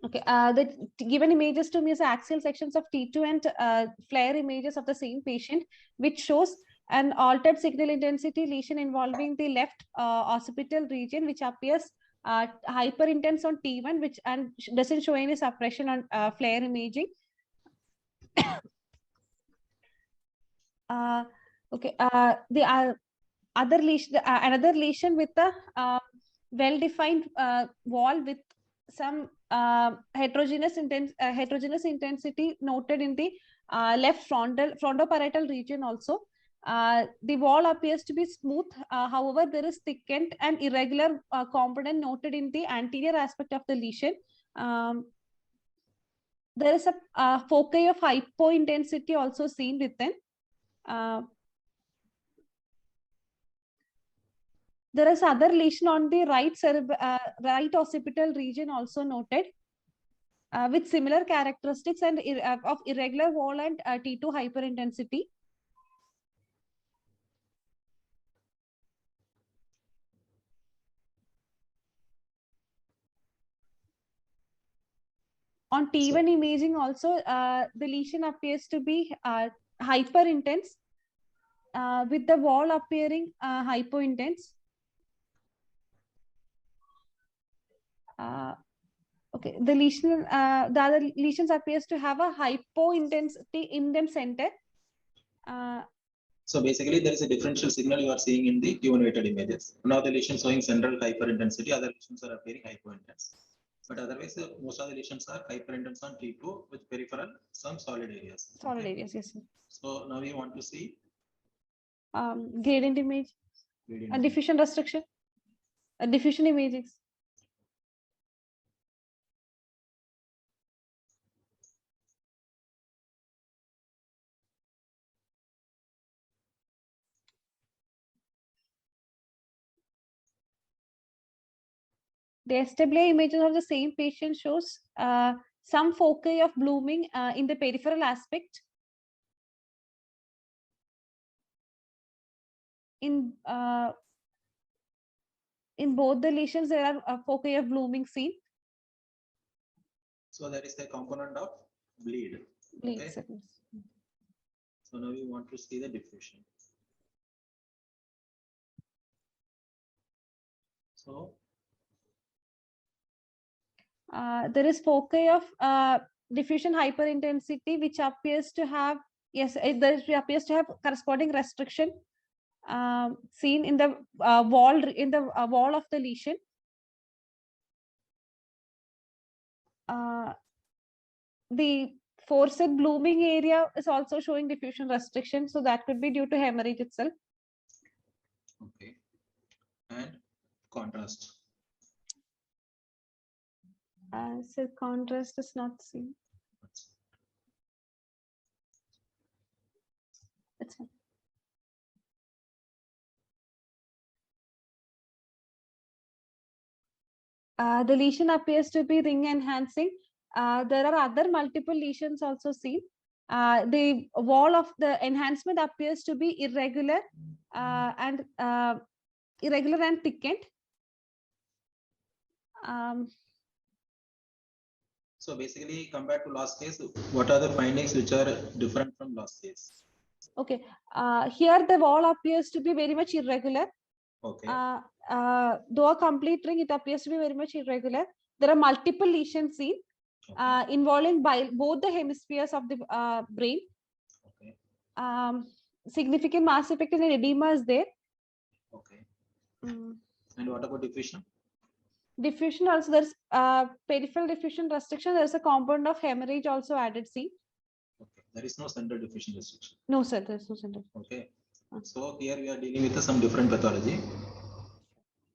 Okay. The given images to me is axial sections of T2 and flare images of the same patient, which shows an altered signal intensity lesion involving the left occipital region, which appears hyper intense on T1, which and doesn't show any suppression on flare imaging. Okay. The other lesion, another lesion with a well-defined wall with some heterogeneous intensity noted in the left frontoparietal region also. The wall appears to be smooth. However, there is thickened and irregular component noted in the anterior aspect of the lesion. There is a foci of hypointensity also seen within. There is other lesion on the right occipital region also noted with similar characteristics and of irregular wall and T2 hyperintensity. On T1 imaging also, the lesion appears to be hyper intense with the wall appearing hypointense. Okay, the lesion, the other lesions appears to have a hypo-intensity indent center. So basically, there is a differential signal you are seeing in the T1-weighted images. Now the lesions showing central hyperintensity, other lesions are appearing hypointense. But otherwise, most of the lesions are hyperintense on T2 with peripheral, some solid areas. Solid Okay. areas, yes, sir. So now we want to see Gradient image, gradient. diffusion restriction, diffusion images. The SWA images of the same patient shows some foci of blooming in the peripheral aspect. In both the lesions, there are foci of blooming seen. So there is a component of bleed. Bleed Okay. signals. So now we want to see the diffusion. So there is foci of diffusion hyperintensity, which appears to have, yes, there appears to have corresponding restriction seen in the wall of the lesion. The foreset blooming area is also showing diffusion restriction, so that could be due to hemorrhage itself. okay, and contrast. So contrast is not seen. That's fine. The lesion appears to be ring enhancing. There are other multiple lesions also seen. The wall of the enhancement appears to be irregular and thickened. So basically, compared to last case, what are the findings which are different from last case? Okay, here the wall appears to be very much irregular. Okay. Though a complete ring, it appears to be very much irregular. There are multiple lesions seen involving both the hemispheres of the brain. Okay. Significant mass effect and edema is there. Okay. And what about diffusion? Diffusion also, there's peripheral diffusion restriction. There's a component of hemorrhage also added. See. Okay. There is no central diffusion restriction. No, sir. There's no central. Okay. So here we are dealing with some different pathology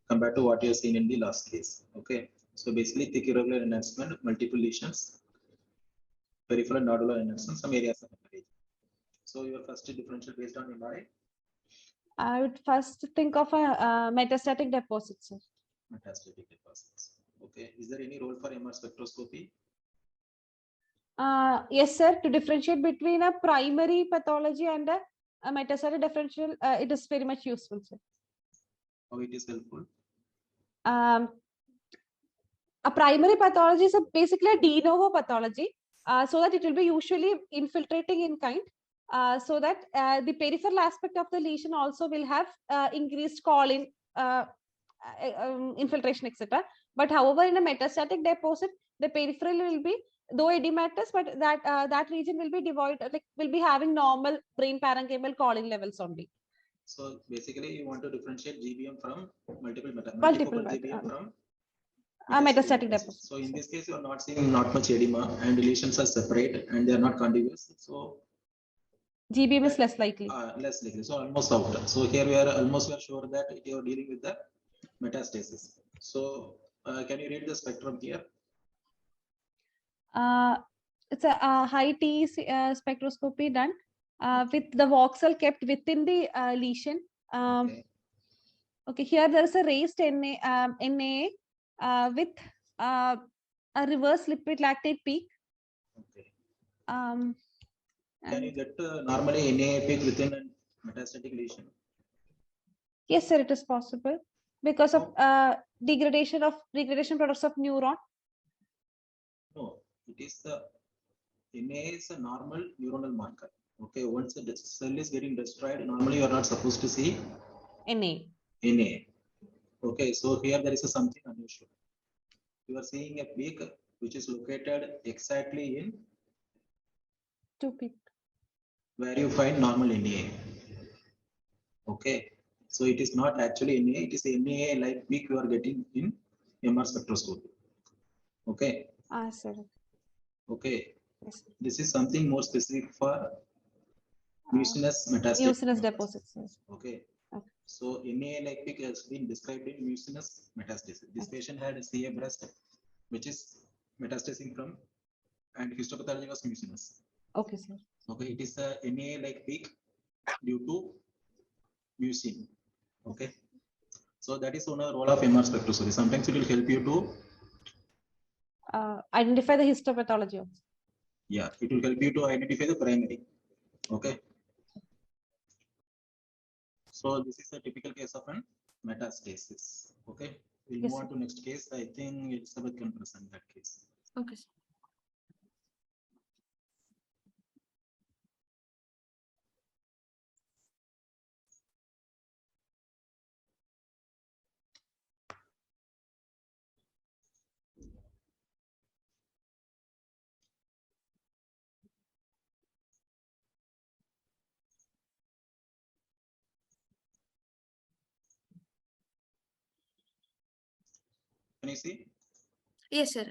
compared to what you have seen in the last case. Okay. So basically, thick irregular enhancement, multiple lesions, peripheral nodular enhancement, some areas of hemorrhage. So your first differential based on MRI? I would first think of a metastatic deposit, sir. Metastatic deposits. Okay. Is there any role for MR spectroscopy? Yes, sir. To differentiate between a primary pathology and a metastatic differential, it is very much useful, sir. How it is helpful? A primary pathology is basically a de novo pathology, so that it will be usually infiltrating in kind, so that the peripheral aspect of the lesion also will have increased colon infiltration, etc. But however, in a metastatic deposit, the peripheral will be, though edematous, but that region will be devoid, like will be having normal brain parenchymal colon levels only. So basically, you want to differentiate GBM from multiple GBM from metastatic deposit. So in this case, you are not seeing not much edema, and lesions are separate and they are not contiguous. So GBM is less likely. Less likely. So almost out. So here we are sure that you are dealing with the metastasis. So can you read the spectrum here? It's a high TE spectroscopy done with the voxel kept within the lesion. Okay, here there is a raised NA with a reverse lipid lactate peak. Okay. Can you get normally NA peak within a metastatic lesion? Yes, sir, it is possible because of degradation products of neuron. No, it is the NA is a normal neuronal marker. Okay, once the cell is getting destroyed, normally you are not supposed to see NA. NA. Okay, so here there is something unusual. You are seeing a peak which is located exactly in 2P. where you find normal NA. Okay, so it is not actually NA, it is NA like peak you are getting in MR spectroscopy. Okay, Sir. okay, Yes. this is something more specific for mucinous metastatic. Mucinous tumors. deposits. Yes. Okay. Okay. So NA like peak has been described in mucinous metastasis. This patient had CA breast, which is metastasizing from, and histopathology was mucinous. Okay, sir. Okay, it is a NA like peak due to mucin. Okay, so that is one of the role of MR spectroscopy. Sometimes it will help you to, Identify the histopathology also. yeah, it will help you to identify the primary. Okay, so this is a typical case of an metastasis. Okay, we'll Yes, move on sir. to next case. I think Elizabeth can present that case. Okay. Sir. Can you see? Yes, sir.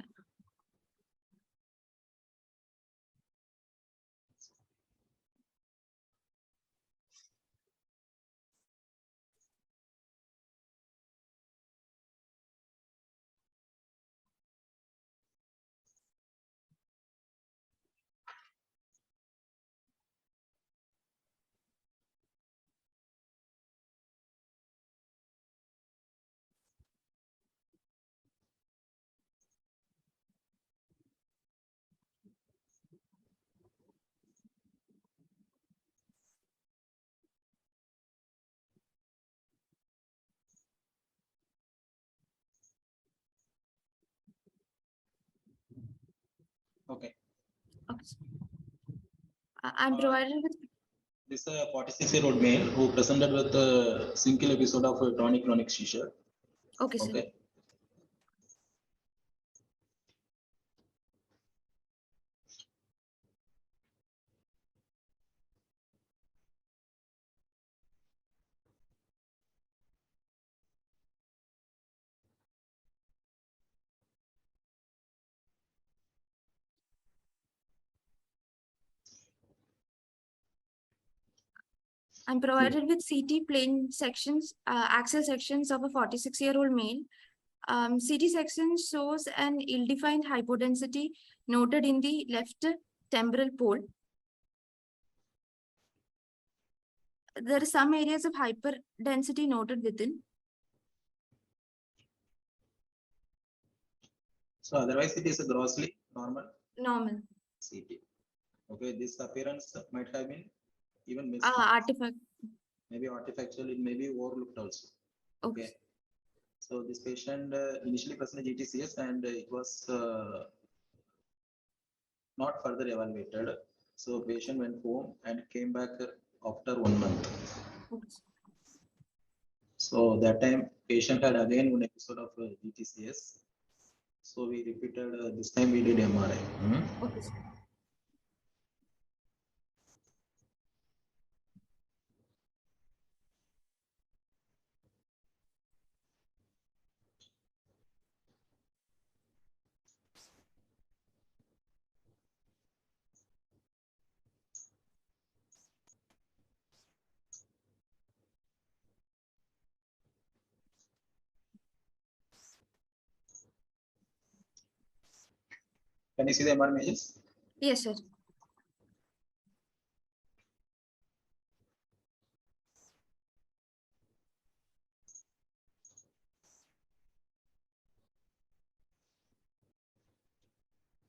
Okay. Okay. Sir. I'm provided with. This is a 46-year-old male who presented with a single episode of tonic-clonic seizure. Okay, sir. Okay. I'm provided with CT plane sections, axial sections of a 46-year-old male. CT section shows an ill-defined hypodensity noted in the left temporal pole. There are some areas of hyperdensity noted within. So otherwise it is a grossly normal Normal. CT. Okay, this appearance might have been even missed. Artifact. Maybe artifactual, it may be overlooked also. Okay. Okay. So this patient initially presented GTCS and it was not further evaluated. So patient went home and came back after 1 month. Okay. So that time patient had again one episode of GTCS. So we repeated, this time we did MRI. Okay. Can you see the MR images? Yes, sir.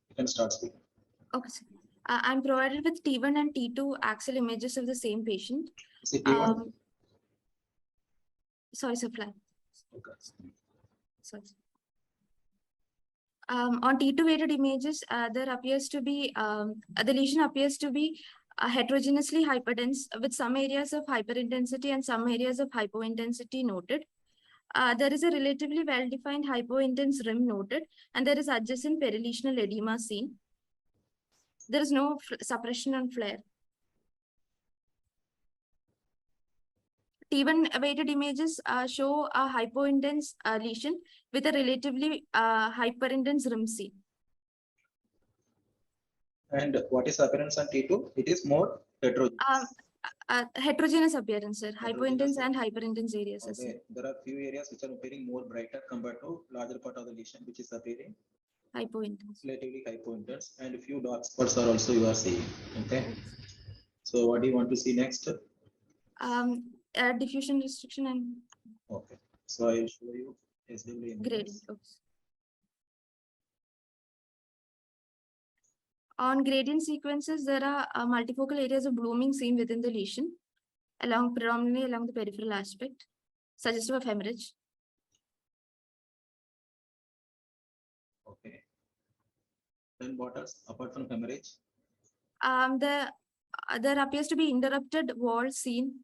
You can start speaking. Okay, sir. I'm provided with T1 and T2 axial images of the same patient. Is it T1? Sorry, sir. Flat. Okay. Sorry. On T2 weighted images, there appears to be the lesion appears to be heterogeneously hyperdense with some areas of hyperintensity and some areas of hypointensity noted. There is a relatively well-defined hypointense rim noted, and there is adjacent perilesional edema seen. There is no suppression on flare. T1 weighted images show a hypointense lesion with a relatively hyperintense rim seen. And what is appearance on T2? It is more heterogeneous. Heterogeneous appearance, sir. Heterogeneous Hypointense and hyperintense areas. Sir. Okay, there are few areas which are appearing more brighter compared to larger part of the lesion, which is appearing Hypointense. relatively hypointense, and a few dark spots are also you are seeing. Okay, so what do you want to see next? Diffusion restriction and Okay, so I will show you SW grading. images. Oops. On gradient sequences, there are multifocal areas of blooming seen within the lesion, predominantly along the peripheral aspect, suggestive of hemorrhage. Okay. Then what else apart from hemorrhage? There appears to be interrupted wall seen.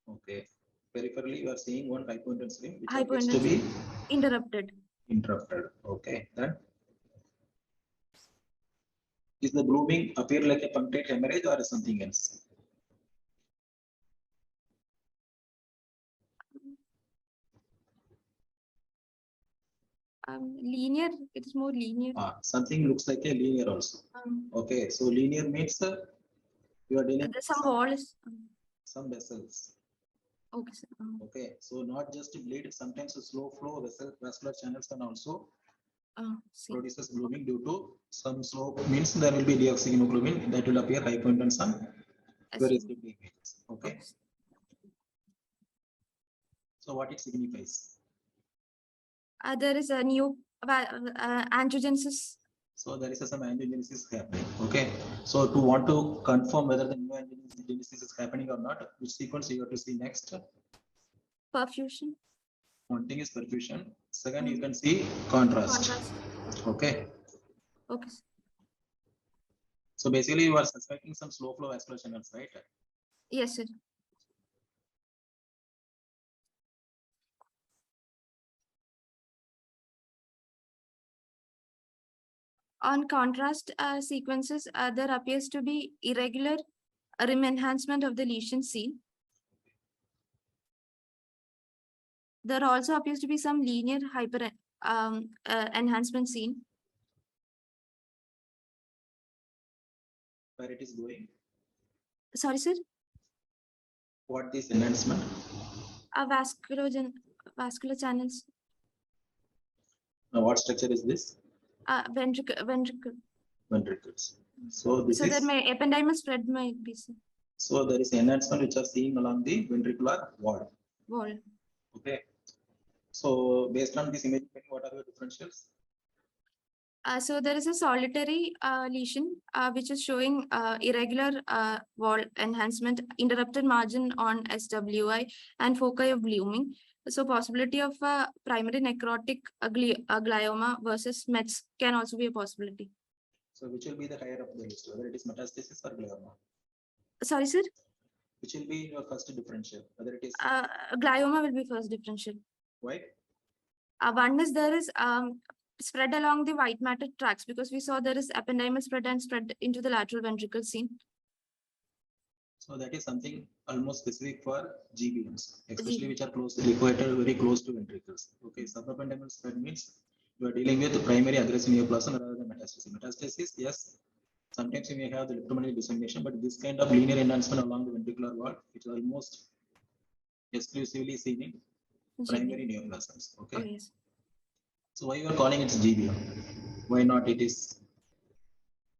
Okay. Peripherally, you are seeing one hypointense rim which appears to be Interrupted. Okay. Then is the blooming appear like a punctate hemorrhage or something else? Linear. It is more linear. Something looks like a linear also. Okay. So linear means you are dealing There's some walls. some vessels. Okay, sir. Okay, so not just bleed, sometimes a slow flow vascular channels can also produces blooming due to some slow, means there will be deoxyhemoglobin that will appear hypointense on various images. Okay, so what it signifies? There is a new angiogenesis. So there is some angiogenesis happening. Okay, so to want to confirm whether the new angiogenesis is happening or not, which sequence you have to see next? Perfusion. One thing is perfusion. Second, you can see contrast. Okay. Okay. So basically, you are suspecting some slow flow vascular channels, right? Yes, sir. On contrast sequences, there appears to be irregular rim enhancement of the lesion seen. There also appears to be some linear hyper enhancement seen. Where it is going? Sorry, sir. What is enhancement? Vascular channels. Now, what structure is this? Ventricle. Ventricles. So this is. There may ependymal spread might be seen. So there is enhancement which are seen along the ventricular wall. Okay. So based on this image, what are your differentials? So there is a solitary lesion which is showing irregular wall enhancement, interrupted margin on SWI, and foci of blooming. So possibility of primary necrotic glioma versus Mets can also be a possibility. So which will be the higher of the list, whether it is metastasis or glioma? Sorry, sir? Which will be your first differential, whether it is? Glioma will be first differential. Why? One is there is spread along the white matter tracts, because we saw there is ependymal spread and spread into the lateral ventricle seen. So that is something almost specific for GBMs, especially which are located very close to ventricles. Okay, subependymal spread means you are dealing with the primary aggressive neoplasm rather than metastasis. Metastasis, yes, sometimes you may have the leptomeningeal dissemination, but this kind of linear enhancement along the ventricular wall, which is almost exclusively seen in primary neoplasms. Okay. Oh, yes. So why you are calling it GBM? Why not it is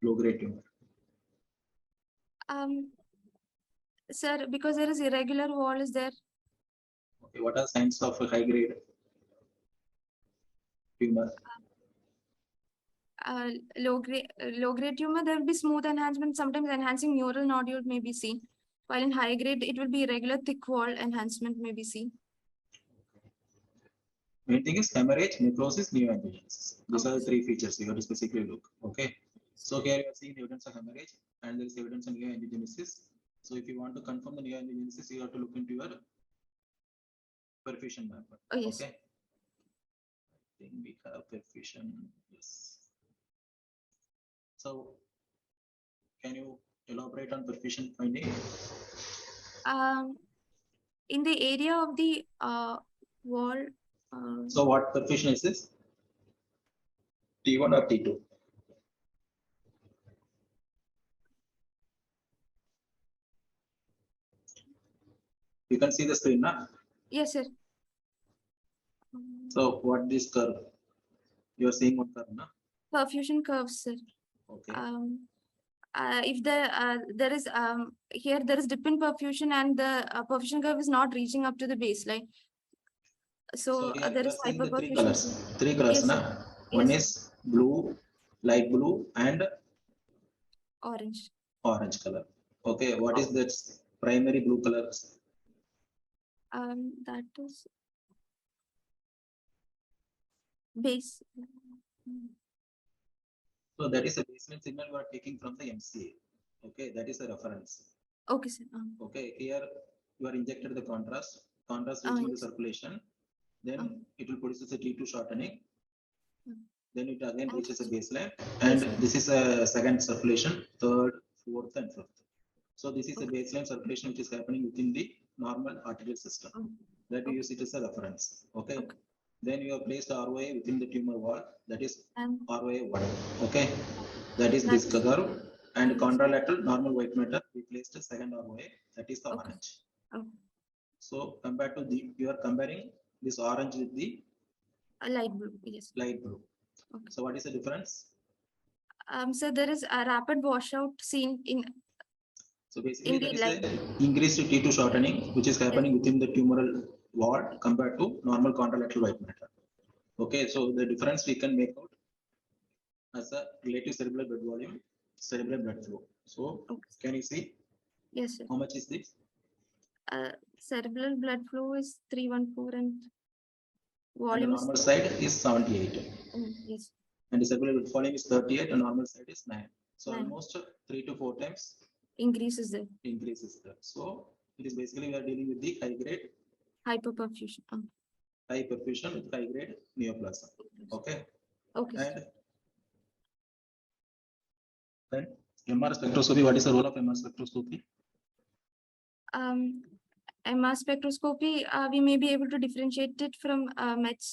low grade tumor? Sir, because there is irregular wall is there. Okay, what are signs of a high grade tumor? Low grade tumor, there will be smooth enhancement. Sometimes enhancing neural nodule may be seen, while in high grade it will be irregular thick wall enhancement may be seen. Main thing is hemorrhage, necrosis, neoangiogenesis. These are the three features you have to specifically look. Okay. So here you are seeing evidence of hemorrhage and there is evidence of neoangiogenesis. So if you want to confirm the neoangiogenesis, you have to look into your Perfusion mapper. Oh, yes. Okay. I think we have perfusion. Yes. So, can you elaborate on perfusion finding? In the area of the wall. So, what perfusion is this? T1 or T2? You can see the screen now. Yes, sir. So, what this curve? You are seeing one curve now. Perfusion curves, sir. Okay. If there is here there is dip in perfusion and the perfusion curve is not reaching up to the baseline. So here there you is are seeing the three hyperperfusion. colors. Three colors, Yes, na? sir. One Yes, is blue, light blue, and orange. orange color. Okay, what is that primary blue color? That is base. So that is a baseline signal you are taking from the MCA. Okay, that is a reference. Okay, sir. Okay, here you are injected the contrast reaching the Yes. circulation, then it will produce a T2 shortening, then it again And reaches a baseline, yes, and sir. this is a second circulation, third, fourth, and fifth. So this is a Okay. baseline circulation which is happening within the normal arterial system. That we Okay. use it as a reference. Okay. Okay. Then you have placed ROA within the tumor wall, that is And ROA 1. Okay. That is this that's curve. And contralateral normal white matter, we placed a second ROA, that is the okay. orange. Okay. So compared to the, you are comparing this orange with the Light blue. Yes. light blue. Okay. So what is the difference? So there is a rapid washout seen in So basically that the is light. a increased T2 shortening, which is happening within the tumoral wall compared to normal contralateral white matter. Okay, so the difference we can make out as a relative cerebral blood volume, cerebral blood flow. So Okay. can you see Yes, sir. how much is this? Cerebral blood flow is 314 and And the volume is normal side is 78. yes. And the cerebral blood volume is 38 and normal side is 9. So 9. almost 3 to 4 times Increases there. increases there. So it is basically we are dealing with the high grade Hyperperfusion. high perfusion with high grade neoplasm. Okay. Okay. And then MR spectroscopy, what is the role of MR spectroscopy? MR spectroscopy, we may be able to differentiate it from METs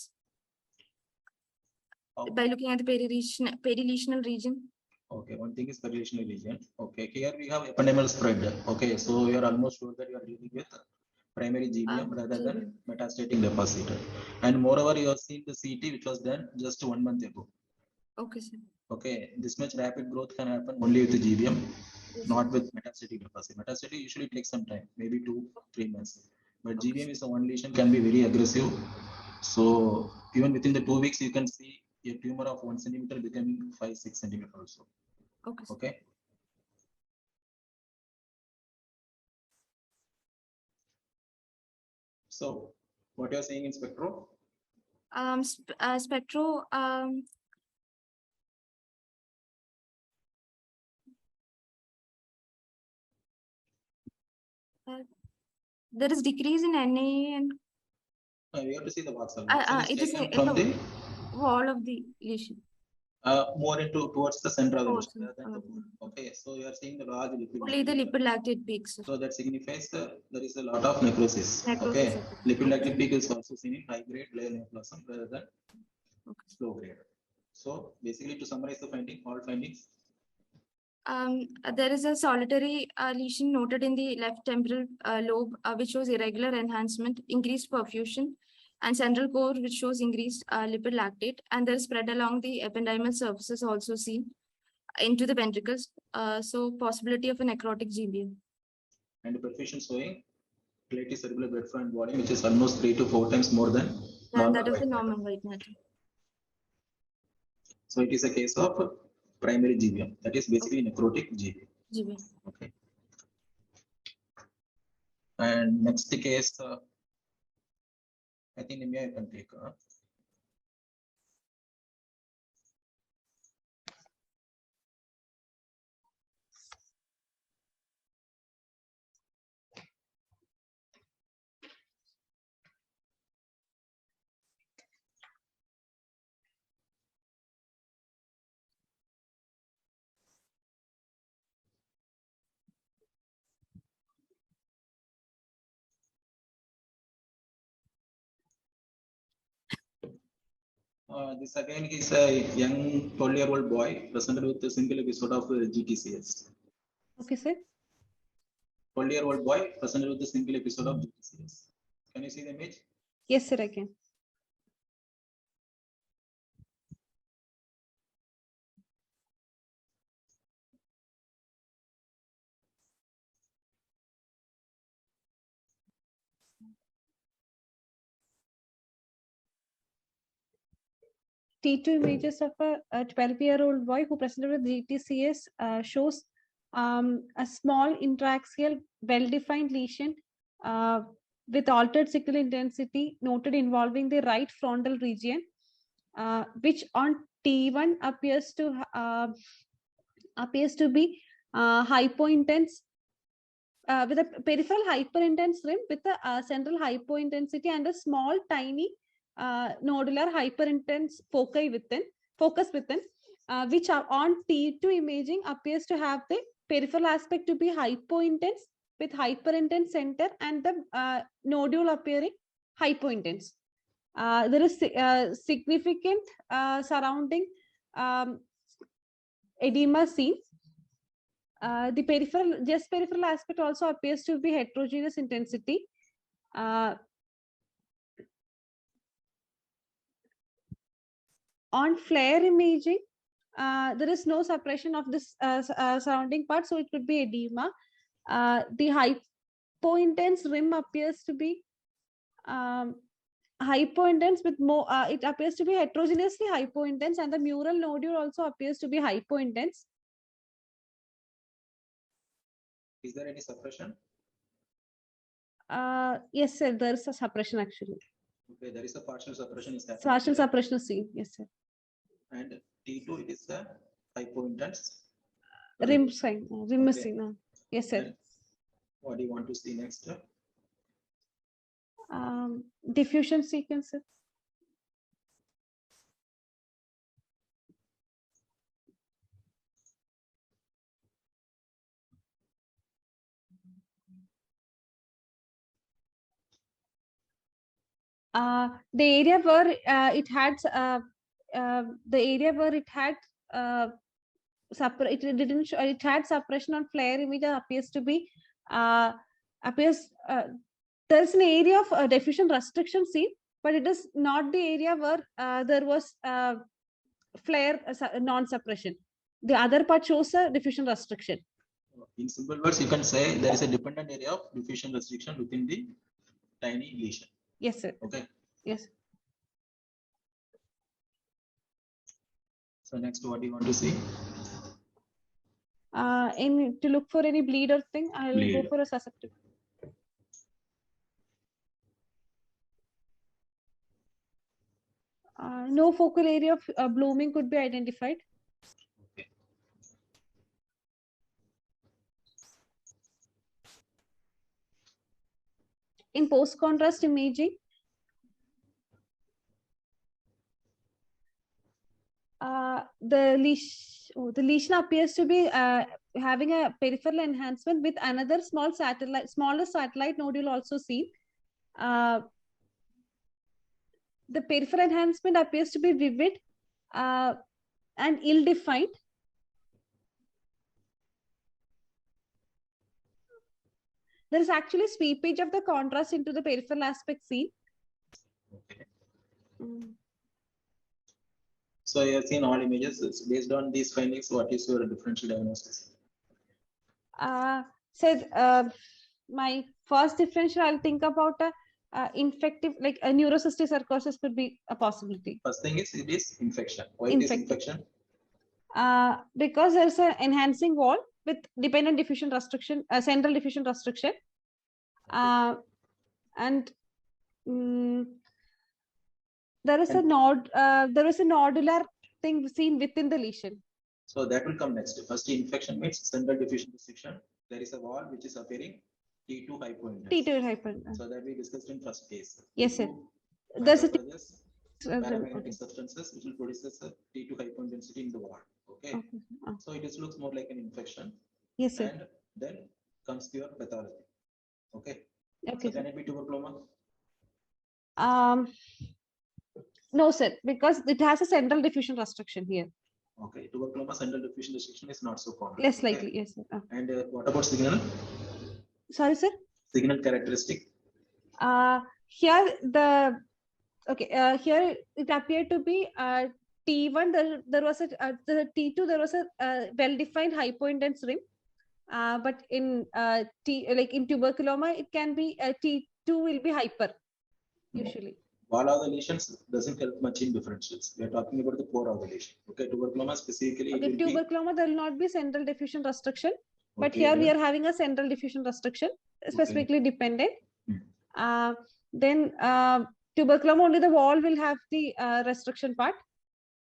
by looking at the perilesional region. Okay, one thing is perilesional region. Okay, here we have ependymal spread. Okay, so you are almost sure that you are dealing with primary GBM rather than metastatic deposit. And moreover, you have seen the CT which was done just 1 month ago. Okay, sir. Okay, this much rapid growth can happen only with the GBM, Yes, not with metastatic deposit. Metastatic usually takes some time, maybe 2-3 months. But Okay. GBM is a one lesion, can be very aggressive. So even within the 2 weeks, you can see a tumor of 1 centimeter becoming 5-6 centimeter also. Okay. Sir. Okay. So what you are seeing in spectro? Spectro. There is decrease in Na and We have to see the voxel. it is taken in from the wall of the lesion. more into towards the center of the Towards lesion rather than the the- wall. Okay, so you are seeing the large lipid. Only the lactate. lipid lactate peaks. So that signifies there is a lot of necrosis. Necrosis. Okay, lipid lactate peak is also seen in high grade layer neoplasm rather than low grade. So basically, to summarize the finding, all findings. There is a solitary lesion noted in the left temporal lobe, which shows irregular enhancement, increased perfusion, and central core, which shows increased lipid lactate, and there is spread along the ependymal surfaces also seen into the ventricles. So possibility of a necrotic GBM. And the perfusion showing relative cerebral blood flow and volume, which is almost 3 to 4 times more than normal. And that is the white normal matter. white matter. So it is a case of primary GBM, that is basically necrotic GBM. GBM. Okay. And next case, I think Nimya you can take. This again is a young 12-year-old boy presented with a single episode of GTCS. Okay, sir. 12-year-old boy presented with a single episode of GTCS. Can you see the image? Yes, sir, I can. T2 images of a 12-year-old boy who presented with GTCS shows a small intraxial, well-defined lesion with altered signal intensity noted involving the right frontal region, which on T1 appears to be hypointense with a peripheral hyperintense rim with a central hypointensity and a small tiny nodular hyperintense focus within, which are on T2 imaging appears to have the peripheral aspect to be hypointense with hyperintense center and the nodule appearing hypointense. There is significant surrounding edema seen. The peripheral aspect also appears to be heterogeneous intensity. On flare imaging, there is no suppression of this surrounding part, so it could be edema. The hypointense rim appears to be hypointense with more, it appears to be heterogeneously hypointense, and the mural nodule also appears to be hypointense. Is there any suppression? Yes, sir, there is a suppression actually. Okay, there is a partial suppression is happening. Partial suppression is seen, yes, sir. And T2, it is a hypointense. Rim sign, rim is Okay. seen. Yes, sir. And what do you want to see next? Diffusion sequence, sir. The area where it had it had suppression on flare image appears to be there's an area of diffusion restriction seen, but it is not the area where there was flare non-suppression. The other part shows a diffusion restriction. In simple words, you can say there is a dependent area of diffusion restriction within the tiny lesion. Yes, sir. Okay. Yes. So next, what do you want to see? To look for any bleed or thing, I'll Bleed. go for a susceptible. No focal area of blooming could be identified. Okay. In post-contrast imaging, the lesion appears to be having a peripheral enhancement with another smaller satellite nodule also seen. The peripheral enhancement appears to be vivid and ill-defined. There is actually sweepage of the contrast into the peripheral aspect seen. Okay. So you have seen all images. So based on these findings, what is your differential diagnosis? My first differential, I'll think about a infective, like a Cysticercosis could be a possibility. First thing is it is infection. Why it is infection? Because there's an enhancing wall with dependent diffusion restriction, central diffusion restriction, and there is a nodular thing seen within the lesion. So that will come next. First, infection means central diffusion restriction. There is a wall which is appearing T2 hypointense. T2 hypointense. So that we discussed in first case. Yes, sir. There's a paramagnetic substances which will produce a T2 hypointensity in the wall. Okay. So it is looks more like an infection. Yes, sir. And then comes your pathology. Okay. Okay. So can it be tuberculoma? No, sir, because it has a central diffusion restriction here. Okay, tuberculoma central diffusion restriction is not so common. Less Okay. likely, yes, sir. And what about signal? Sorry, sir. Signal characteristic? Here the here it appeared to be T1. There was a the T2. There was a well-defined hypointense rim. But in in tuberculoma, it can be T2 will be hyper usually. Wall of the lesions doesn't help much in differentials. We are talking about the core of the lesion. Okay, tuberculoma specifically. Okay, tuberculoma there will not be central diffusion restriction, but Okay, here we then- are having a central diffusion restriction, specifically dependent. Hmm. Then tuberculoma only the wall will have the restriction part.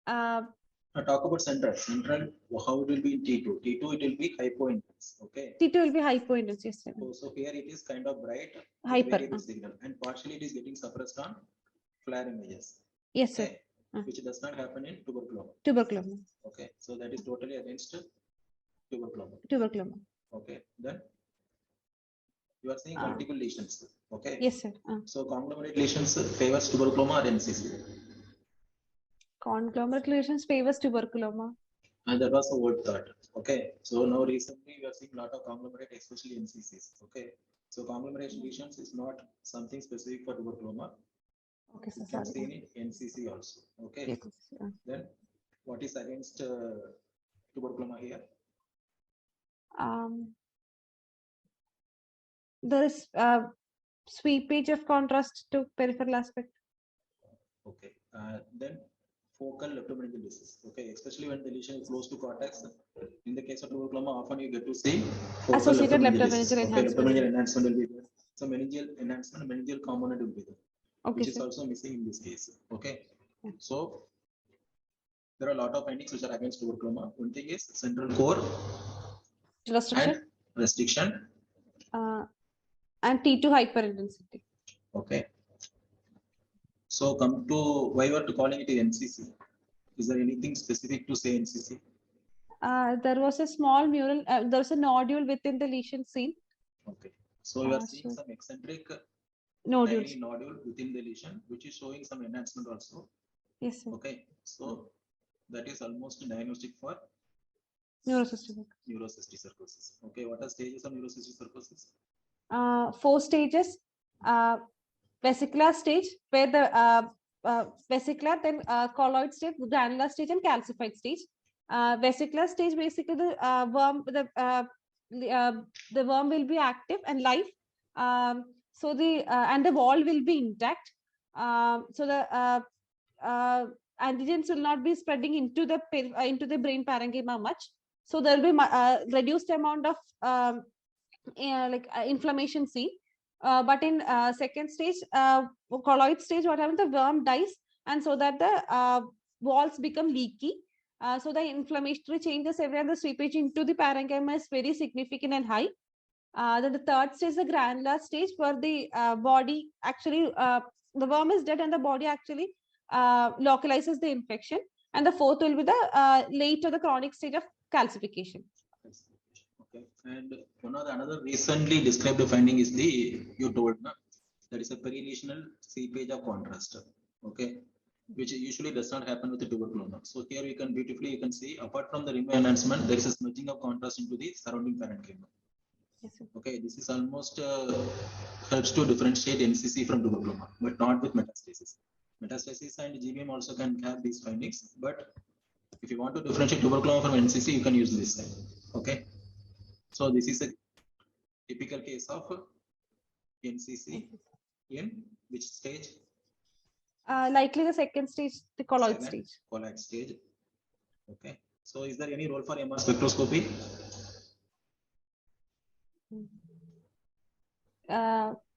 Now talk about central. Central, how it will be in T2? T2 it will be hypointense. Okay. T2 will be hypointense, yes, sir. So here it is kind of bright, with Hyper, very good signal, and partially it is getting suppressed on flare images. Yes, sir. Okay, which does not happen in tuberculoma. Tuberculoma. Okay, so that is totally against tuberculoma. Tuberculoma. Okay, then you are seeing multiple lesions. Okay. Yes, sir. So conglomerate lesions favors tuberculoma or NCC. Conglomerate lesions favors tuberculoma. And that was a old thought. Okay. So now recently we are seeing a lot of conglomerate, especially NCCs. Okay. So conglomerate lesions is not something specific for tuberculoma. Okay, sir. You can Sorry. see in NCC also. Okay. Yes, Then what is against tuberculoma here? There is sweepage of contrast to peripheral aspect. Okay. Then focal leptomeningeal disease. Okay, especially when the lesion is close to cortex. In the case of tuberculoma, often you get to see focal Associated leptomeningeal disease. leptomeningeal Okay, enhancement. leptomeningeal enhancement will be there. So meningeal enhancement, meningeal component will be there, Okay, which is sir. also missing in this case. Okay, Yeah. so there are a lot of findings which are against tuberculoma. One thing is central core Restriction and restriction. and T2 hyperintensity. Okay. So come to why we are calling it NCC. Is there anything specific to say NCC? There was a small mural, there was a nodule within the lesion scene. Okay. So you are seeing So- some eccentric Nodules. tiny nodule within the lesion, which is showing some enhancement also. Yes, sir. Okay. So that is almost diagnostic for Neurocystic. Cysticercosis. Okay. What are stages of Cysticercosis? 4 stages. Vesicular stage, where the vesicular, then colloid stage, granular stage, and calcified stage. Vesicular stage, basically the worm, the worm will be active and live. So the and the wall will be intact. So the antigens will not be spreading into the brain parenchyma much. So there will be reduced amount of inflammation seen. But in second stage, colloid stage, what happens? The worm dies, and so that the walls become leaky. So the inflammatory changes everywhere. The sweepage into the parenchyma is very significant and high. Then the third stage is the granular stage, where the body actually the worm is dead and the body actually localizes the infection. And the fourth will be the late or the chronic stage of calcification. Okay. And one of the another recently described finding is you told na, that is a perilesional seepage of contrast. Okay. Which usually does not happen with the tuberculoma. So here you can see, apart from the rim enhancement, there is a smudging of contrast into the surrounding parenchyma. Yes, sir. Okay, this is almost helps to differentiate NCC from tuberculoma, but not with metastasis. Metastasis and GBM also can have these findings, but if you want to differentiate tuberculoma from NCC, you can use this side. Okay, so this is a typical case of NCC in which stage? Likely the second stage, the colloid Second, stage. colloid stage. Okay, so is there any role for MR spectroscopy?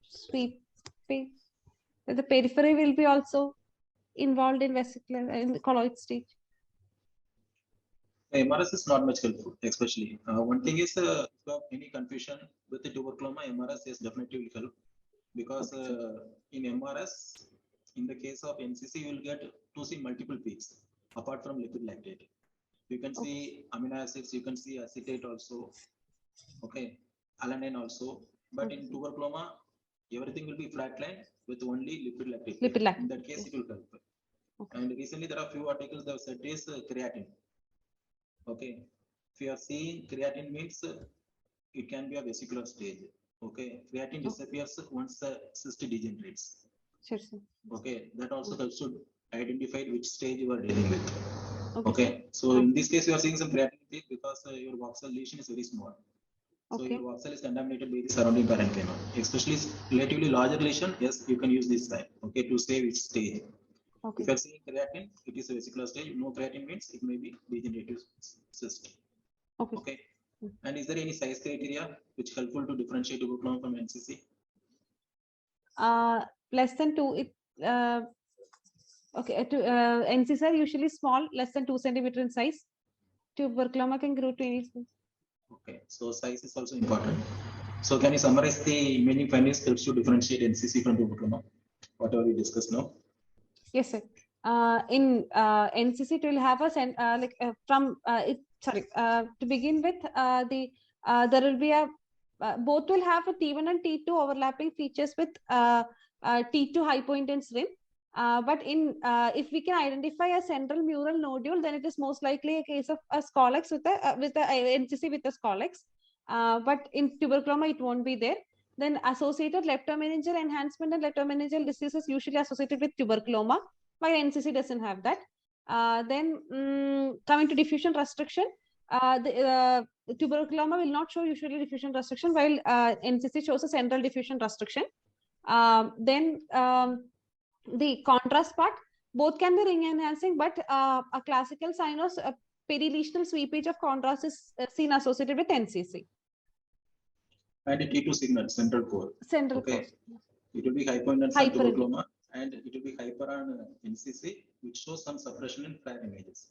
Sweeping. The periphery will be also involved in vesicular in the colloid stage. MRS is not much helpful, especially. One thing is, if you have any confusion with the tuberculoma, MRS is definitely will help, because in MRS, in the case of NCC, you will get to see multiple peaks apart from lipid lactate. You can see amino acids, you can see acetate also, okay, alanine also. But in tuberculoma, everything will be flatline with only lipid lactate. Lipid lactate, In that case, it will help. Okay. And recently there are few articles that said is creatine. Okay. If you are seeing creatine means it can be a vesicular stage. Okay. Creatine disappears once the cyst degenerates. Sure, sir. Okay. That also helps to identify which stage you are dealing with. Okay. Okay. So in this case, you are seeing some creatine peak because your voxel lesion is very small. So Okay. your voxel is contaminated by the surrounding parenchyma. Especially relatively larger lesion, yes, you can use this time, okay, to say which stage. Okay. If you are seeing creatine, it is a vesicular stage. No creatine means it may be degenerative cyst. Okay. Okay. And is there any size criteria which helpful to differentiate tuberculoma from NCC? Less than 2. Okay. NCs are usually small, less than 2 centimeter in size. Tuberculoma can grow to any. Okay. So size is also important. So can you summarize the imaging findings helps to differentiate NCC from tuberculoma? Whatever we discussed now. Yes, sir. In NCC, it will have a to begin with, there will be a both will have a T1 and T2 overlapping features with T2 hypointense rim. But if we can identify a central mural nodule, then it is most likely a case of a scolex with a NCC with a scolex. But in tuberculoma, it won't be there. Then associated leptomeningeal enhancement and leptomeningeal disease is usually associated with tuberculoma, while NCC doesn't have that. Coming to diffusion restriction, the tuberculoma will not show usually diffusion restriction, while NCC shows a central diffusion restriction. The contrast part, both can be ring enhancing, but a classical sign of perilesional sweepage of contrast is seen associated with NCC. And a T2 signal, central core. Central core. It will be hypointense on Hyper. tuberculoma, and it will be hyper on NCC, which shows some suppression in FLAG images.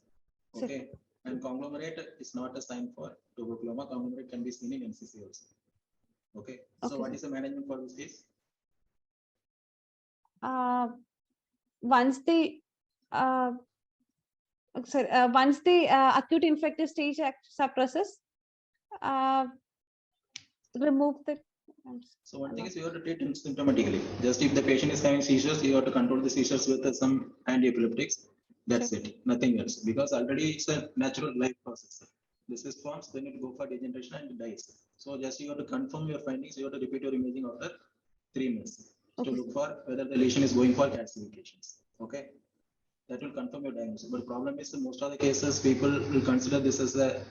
Okay. And conglomerate is not a sign for tuberculoma. Conglomerate can be seen in NCC also. Okay. So what is the management for this case? Once the acute infective stage suppresses, remove the. So one thing is you have to treat symptomatically. Just if the patient is having seizures, you have to control the seizures with some anti-epileptics. That's it, nothing else. Because already it's a natural life process. This is forms, then it go for degeneration and it dies. So just you have to confirm your findings. You have to repeat your imaging after 3 months to look for whether the lesion is going for calcifications. Okay, that will confirm your diagnosis. But problem is in most of the cases, people will consider this as a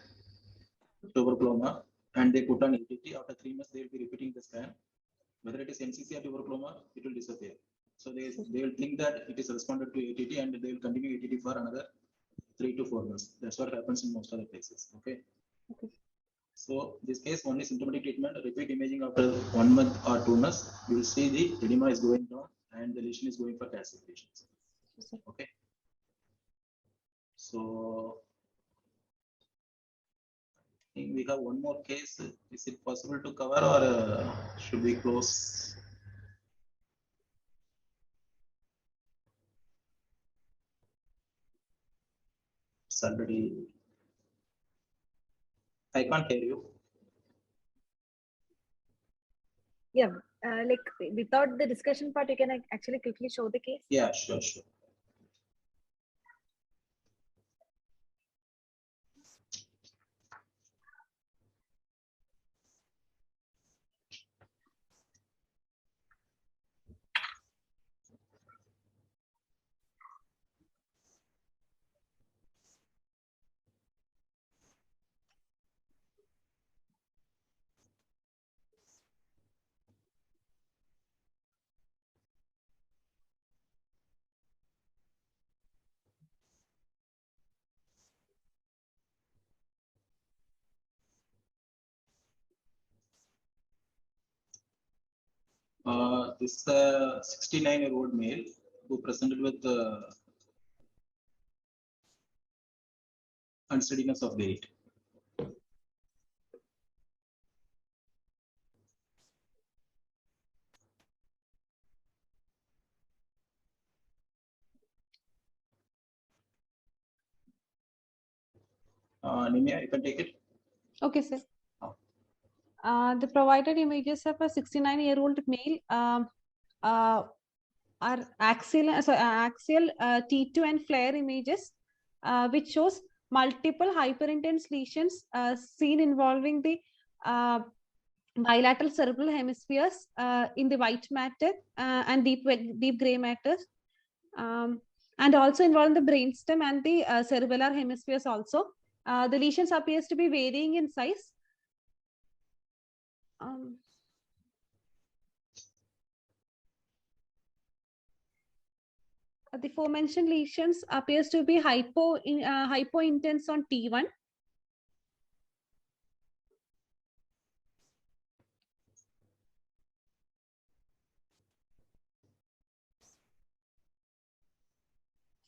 tuberculoma and they put on ATT. After 3 months, they will be repeating the scan. Whether it is NCC or tuberculoma, it will disappear. So they will think that it is responded to ATT and they will continue ATT for another 3 to 4 months. That's what happens in most of the cases. Okay. So this case only symptomatic treatment, repeat imaging after 1 month or 2 months, you will see the edema is going down and the lesion is going for calcifications. Okay. So I think we have one more case. Is it possible to cover or should we close? It's already. I can't hear you. Yeah, like without the discussion part, you can actually quickly show the case. Yeah, sure. This 69-year-old male who presented with unsteadiness of gait. Anemia, you can take it. Okay, sir. The provided images of a 69-year-old male are axial T2 and flare images, which shows multiple hyperintense lesions seen involving the bilateral cerebral hemispheres in the white matter and deep gray matter, and also involving the brainstem and the cerebellar hemispheres also. The lesions appears to be varying in size. The aforementioned lesions appears to be hypointense on T1.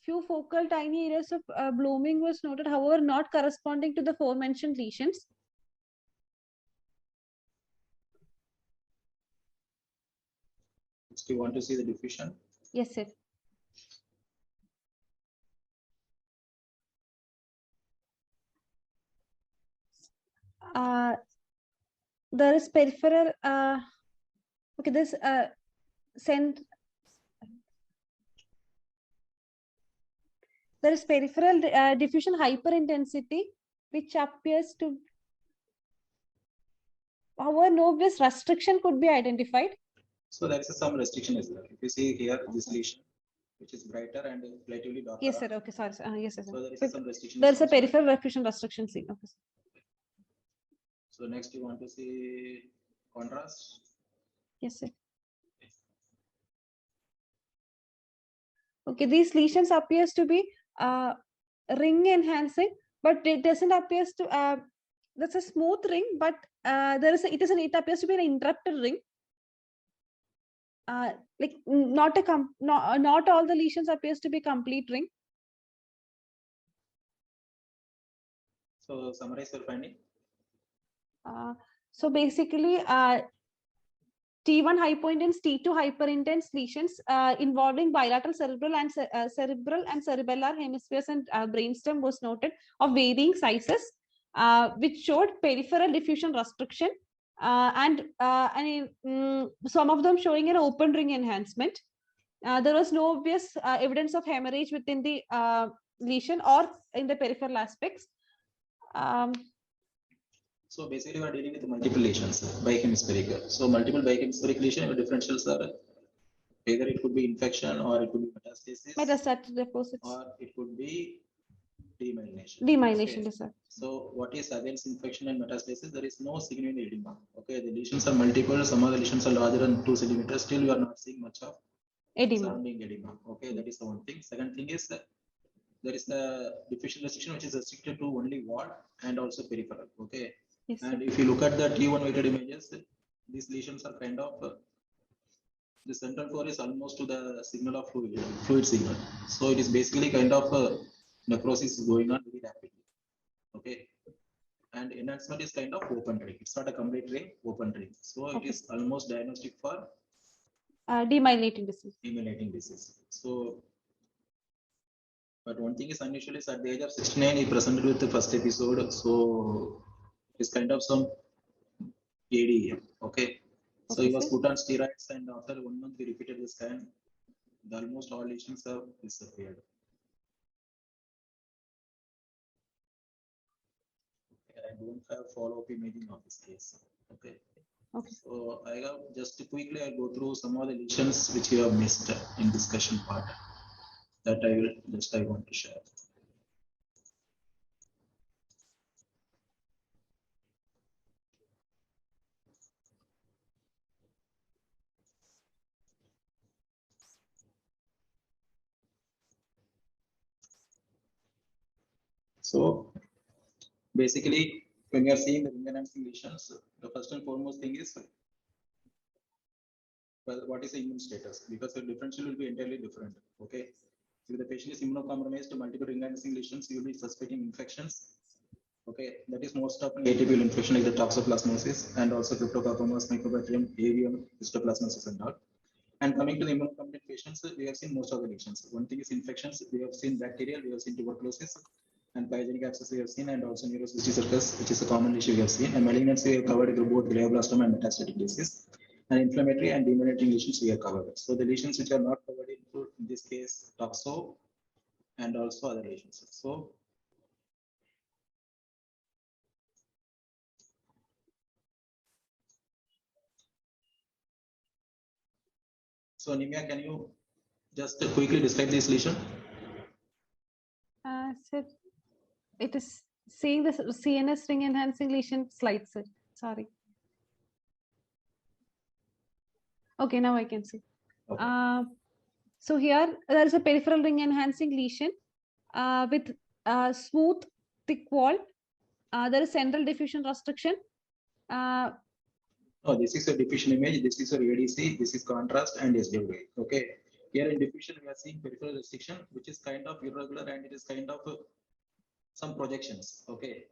Few focal tiny areas of blooming was noted, however, not corresponding to the aforementioned lesions. Do you want to see the diffusion? Yes, sir. There is peripheral. Okay, this there is peripheral diffusion hyperintensity, which appears to, however, no obvious restriction could be identified. So there is some restriction as well. If you see here, this lesion, which is brighter and relatively darker. Yes, sir. Okay, sorry. Yes, sir. So there is some restriction. There is a peripheral diffusion restriction seen. Okay. So next, you want to see contrast? Yes, sir. Okay, these lesions appears to be ring enhancing, but it doesn't appears to. That's a smooth ring, but it appears to be an interrupted ring. Like not all the lesions appears to be complete ring. So summarize your finding. So basically, T1 hypointense, T2 hyperintense lesions involving bilateral cerebral and cerebellar hemispheres and brainstem was noted of varying sizes, which showed peripheral diffusion restriction, and some of them showing an open ring enhancement. There was no obvious evidence of hemorrhage within the lesion or in the peripheral aspects. So basically, we are dealing with multiple lesions, bihemispheric. So multiple bihemispheric lesion, differentials are either it could be infection or it could be metastasis. Metastatic deposits. Or it could be demyelination. Demyelination, okay. Yes, sir. So what is against infection and metastasis? There is no significant edema. Okay, the lesions are multiple. Some of the lesions are larger than 2 centimeters. Still, you are not seeing much of edema. Surrounding edema. Okay, that is the one thing. Second thing is that there is the diffusion restriction, which is restricted to only wall and also peripheral. Okay. Yes, and sir. if you look at the T1 weighted images, these lesions are kind of the central core is almost to the signal of fluid signal. So it is basically kind of necrosis is going on very rapidly. Okay. And enhancement is kind of open ring. It's not a complete ring, open ring. So it is almost diagnostic for demyelinating disease. Demyelinating disease. So, but one thing is unusual is at the age of 69, he presented with the first episode. So it's kind of some ADM. Okay. So he was put on steroids, and after 1 month, we repeated the scan. Almost all lesions have disappeared. Okay, I don't have follow-up imaging of this case. Okay. Okay. So I have just quickly I go through some of the lesions which we have missed in discussion part. That I want to share. So basically, when you are seeing the ring enhancing lesions, the first and foremost thing is, well, what is the immune status? Because the differential will be entirely different. Okay. If the patient is immunocompromised, multiple ring enhancing lesions, you will be suspecting infections. Okay, that is most often atypical infection like the toxoplasmosis and also cryptococcomus, mycobacterium, avium, histoplasmosis and all. And coming to the immunocompetent patients, we have seen most of the lesions. One thing is infections. We have seen bacterial, we have seen tuberculosis, and pyogenic abscess we have seen, and also Cysticercosis, which is a common issue we have seen. And malignancy we have covered both glioblastoma and metastatic disease. and inflammatory and demyelinating lesions we are covered. So the lesions which are not covered include, in this case, toxo and also other lesions. So anemia, can you just quickly describe this lesion? Sir, it is seeing the CNS ring enhancing lesion slide, sir. Sorry. Okay, now I can see. Okay. So here there is a peripheral ring enhancing lesion with smooth, thick wall. There is central diffusion restriction. Oh, this is a diffusion image. This is a ADC. This is contrast and SWA. Okay. Here in diffusion, we are seeing peripheral restriction, which is kind of irregular and it is kind of some projections. Okay.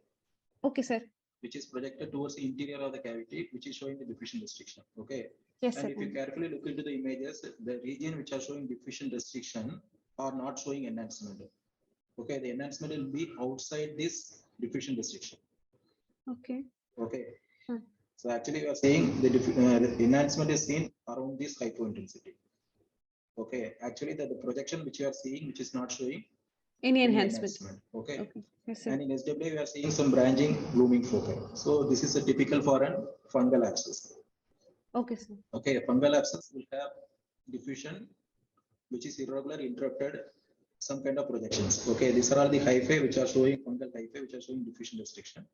Okay, sir. Which is projected towards the interior of the cavity, which is showing the diffusion restriction. Okay. Yes, and sir. if you carefully look into the images, the region which are showing diffusion restriction are not showing enhancement. Okay. The enhancement will be outside this diffusion restriction. Okay. Okay. Hmm. So actually, we are saying the enhancement is seen around this hypointensity. Okay, actually, the projection which you are seeing, which is not showing Any enhancement. Okay. Okay. Yes, sir. And in SWA, we are seeing some branching, blooming foci. So this is a typical for a fungal abscess. Okay, sir. Okay, a fungal abscess will have diffusion, which is irregular, interrupted, some kind of projections. Okay, these are all the hyphae which are showing fungal hyphae, which are showing diffusion restriction.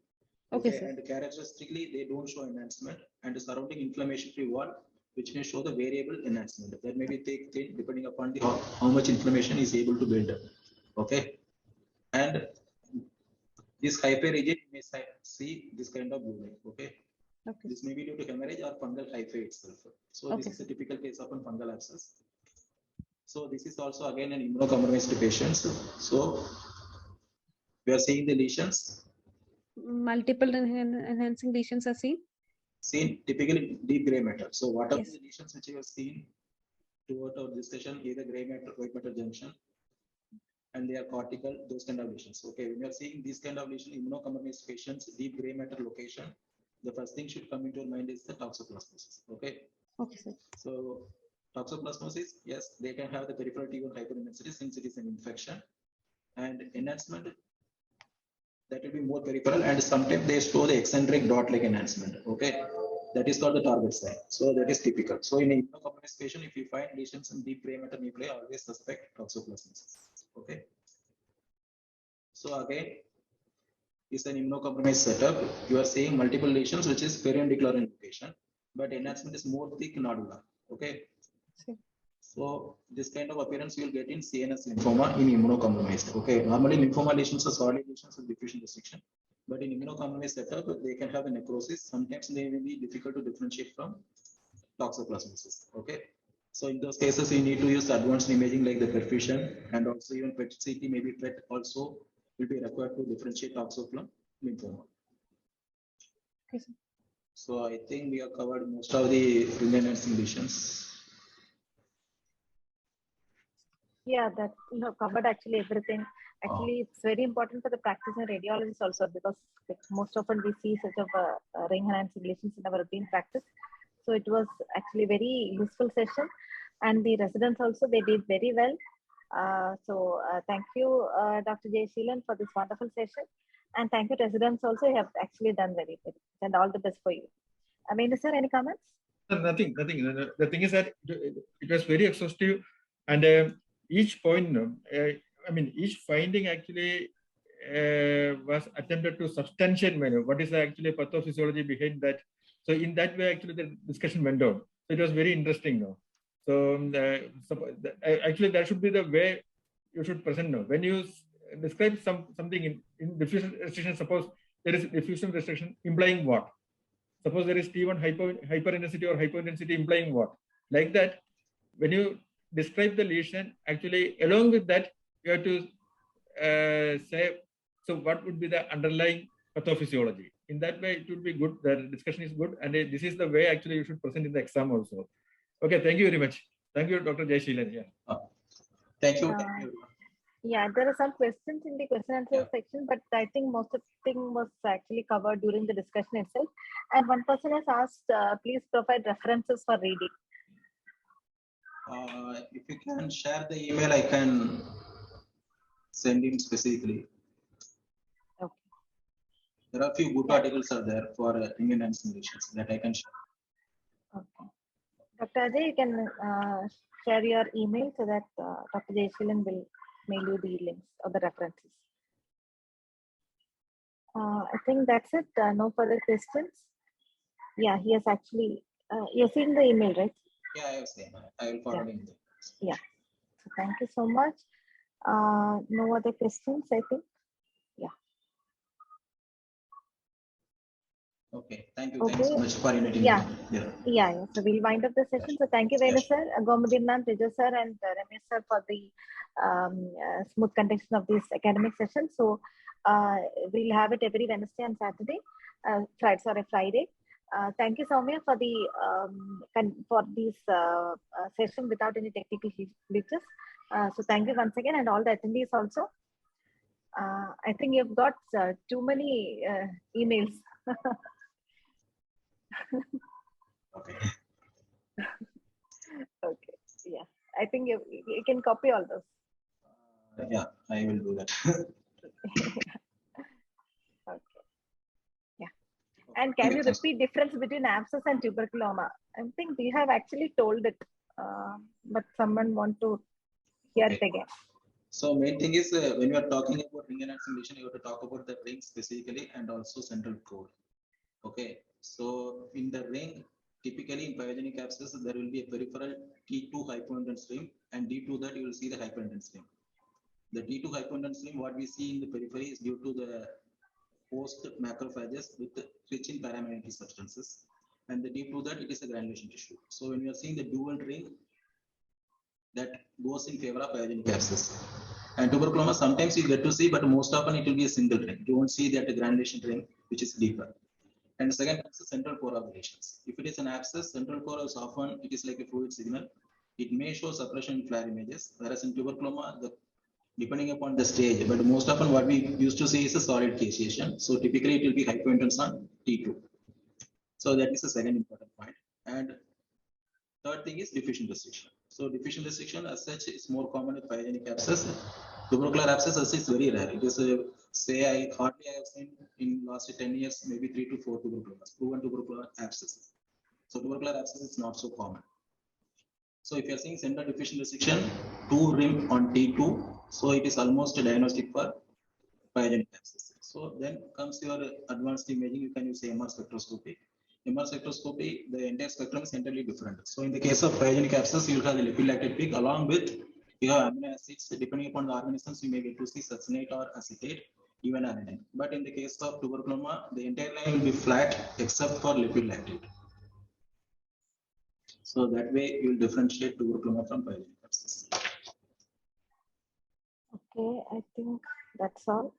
Okay, sir. And characteristically, they don't show enhancement, and the surrounding inflammatory wall, which may show the variable enhancement. That may be thin depending upon the how much inflammation is able to build up. Okay, and this hyphae region, you may see this kind of blooming. Okay. Okay. This may be due to hemorrhage or fungal hyphae itself. So Okay. this is a typical case of a fungal abscess. So this is also again an immunocompromised patient. So we are seeing the lesions. Multiple enhancing lesions are seen. Seen typically deep gray matter. So what are Yes. the lesions which you have seen throughout our discussion? Either gray matter, white matter junction, and they are cortical, those kind of lesions. Okay, when you are seeing these kind of lesions, immunocompromised patients, deep gray matter location, the first thing should come into your mind is the toxoplasmosis. Okay. Okay, sir. So toxoplasmosis, yes, they can have the peripheral T1 hyperintensity since it is an infection, and enhancement that will be more peripheral, and sometimes they show the eccentric dot-like enhancement. Okay, that is called the target site. So that is typical. So in a immunocompromised patient, if you find lesions in deep gray matter nuclei, always suspect toxoplasmosis. Okay. So again, is an immunocompromised setup. You are seeing multiple lesions, which is periodicular in location, but enhancement is more thick nodular. Okay. Sure. So this kind of appearance you will get in CNS lymphoma in immunocompromised. Okay. Normally lymphoma lesions are solid lesions with diffusion restriction, but in immunocompromised setup, they can have a necrosis. Sometimes they may be difficult to differentiate from toxoplasmosis. Okay. So in those cases, you need to use advanced imaging like the perfusion, and also even PET-CT, maybe PET also will be required to differentiate toxo from lymphoma. Okay, sir. So I think we have covered most of the ring-enhancing lesions. Yeah, that you have covered actually everything. Actually, it's very important for the practice in radiologists also, because like, most often we see such of ring enhancing lesions in our routine practice. So it was actually very useful session, and the residents also, they did very well. Thank you, Dr. Jay Sheelan, for this wonderful session, and thank you, residents also. You have actually done very well, and all the best for you. I mean, sir, any comments? Nothing. The thing is that it was very exhaustive, and each point, each finding actually was attempted to substantiate what is the actually pathophysiology behind that. So in that way, actually, the discussion went on. So it was very interesting now. So actually, that should be the way you should present now. When you describe something in diffusion restriction, suppose there is diffusion restriction implying what? Suppose there is T1 hyperintensity or hypointensity implying what? Like that, when you describe the lesion, actually, along with that, you have to say, so what would be the underlying pathophysiology? In that way, it would be good. The discussion is good. And this is the way actually you should present in the exam also. Okay, thank you very much. Thank you, Dr. Jay Sheelan. Yeah. Thank you. Yeah, there are some questions in the question answer Yeah. section, but I think most of the thing was actually covered during the discussion itself. And one person has asked, please provide references for reading. If you can share the email, I can send him specifically. Okay. There are a few good Yeah. articles are there for ring enhancing lesions that I can share. Okay. Dr. Ajay, you can share your email so that Dr. Jaishilan will mail you the links or the references. I think that's it. No further questions. Yeah, he has actually, you're seeing the email, right? Yeah, I have seen. I will forward him. Yeah. So thank you so much. No other questions, I think. Okay, thank you. Okay. Thanks so much for inviting Yeah. me. Yeah. So we'll wind up the session. So thank you, Venu sir, Gomadin ma'am, Tejas sir, and Ramesh sir for the smooth conduction of this academic session. So we'll have it every Wednesday and Saturday, Friday. Thank you, Soumya, for the for this session without any technical glitches. So thank you once again, and all the attendees also. I think you've got too many emails. Okay. Okay. Yeah. I think you can copy all those. Yeah, I will do that. Okay. Yeah. And can you repeat difference between abscess and tuberculoma? I think we have actually told it, but someone want to hear it again. So main thing is when you are talking about ring enhancing lesion, you have to talk about the ring specifically and also central core. Okay. So in the ring, typically in pyogenic abscess, there will be a peripheral T2 hypointense ring, and due to that you will see the hypointense ring. The T2 hypointense ring, what we see in the periphery is due to the host macrophages with rich in paramagnetic substances, and the due to that it is a granulation tissue. So when you are seeing the dual ring, that goes in favor of pyogenic abscess. And tuberculoma sometimes you get to see, but most often it will be a single ring. You won't see that granulation ring which is deeper. And second is the central core of the lesions. If it is an abscess, central core is often it is like a fluid signal. It may show suppression in flare images, whereas in tuberculoma, depending upon the stage, but most often what we used to see is a solid caseation. So typically it will be hypointense on T2. So that is the second important point. And third thing is diffusion restriction. So diffusion restriction as such is more common with pyogenic abscess. Tubercular abscess as is very rare. It is I hardly have seen in last 10 years, maybe 3 to 4 proven tubercular abscesses. So tubercular abscess is not so common. So if you are seeing central diffusion restriction, 2 rim on T2, so it is almost a diagnostic for pyogenic abscess. So then comes your advanced imaging, you can use MR spectroscopy. MR spectroscopy, the entire spectrum is entirely different. So in the case of pyogenic abscess, you have the lipid-lactate peak along with you have amino acids. Depending upon the organisms, you may get to see succinate or acetate, even adenine. But in the case of tuberculoma, the entire line will be flat except for lipid-lactate. So that way you will differentiate tuberculoma from pyogenic abscess. Okay, I think that's all.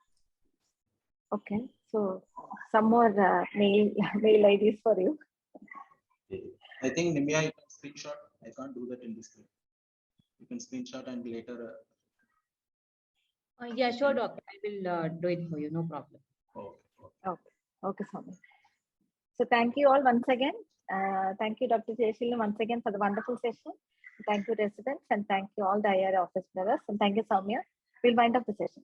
Okay, so some more mail IDs for you. I think Nimia, you can screenshot. I can't do that in this way. You can screenshot and later. Yeah, sure, doctor. I will do it for you. No problem. Okay, Swami. So thank you all once again. Thank you, Dr. Jaishilan, once again for the wonderful session. Thank you, residents, and thank you all the IRIA office members. And thank you, Soumya. We'll wind up the session.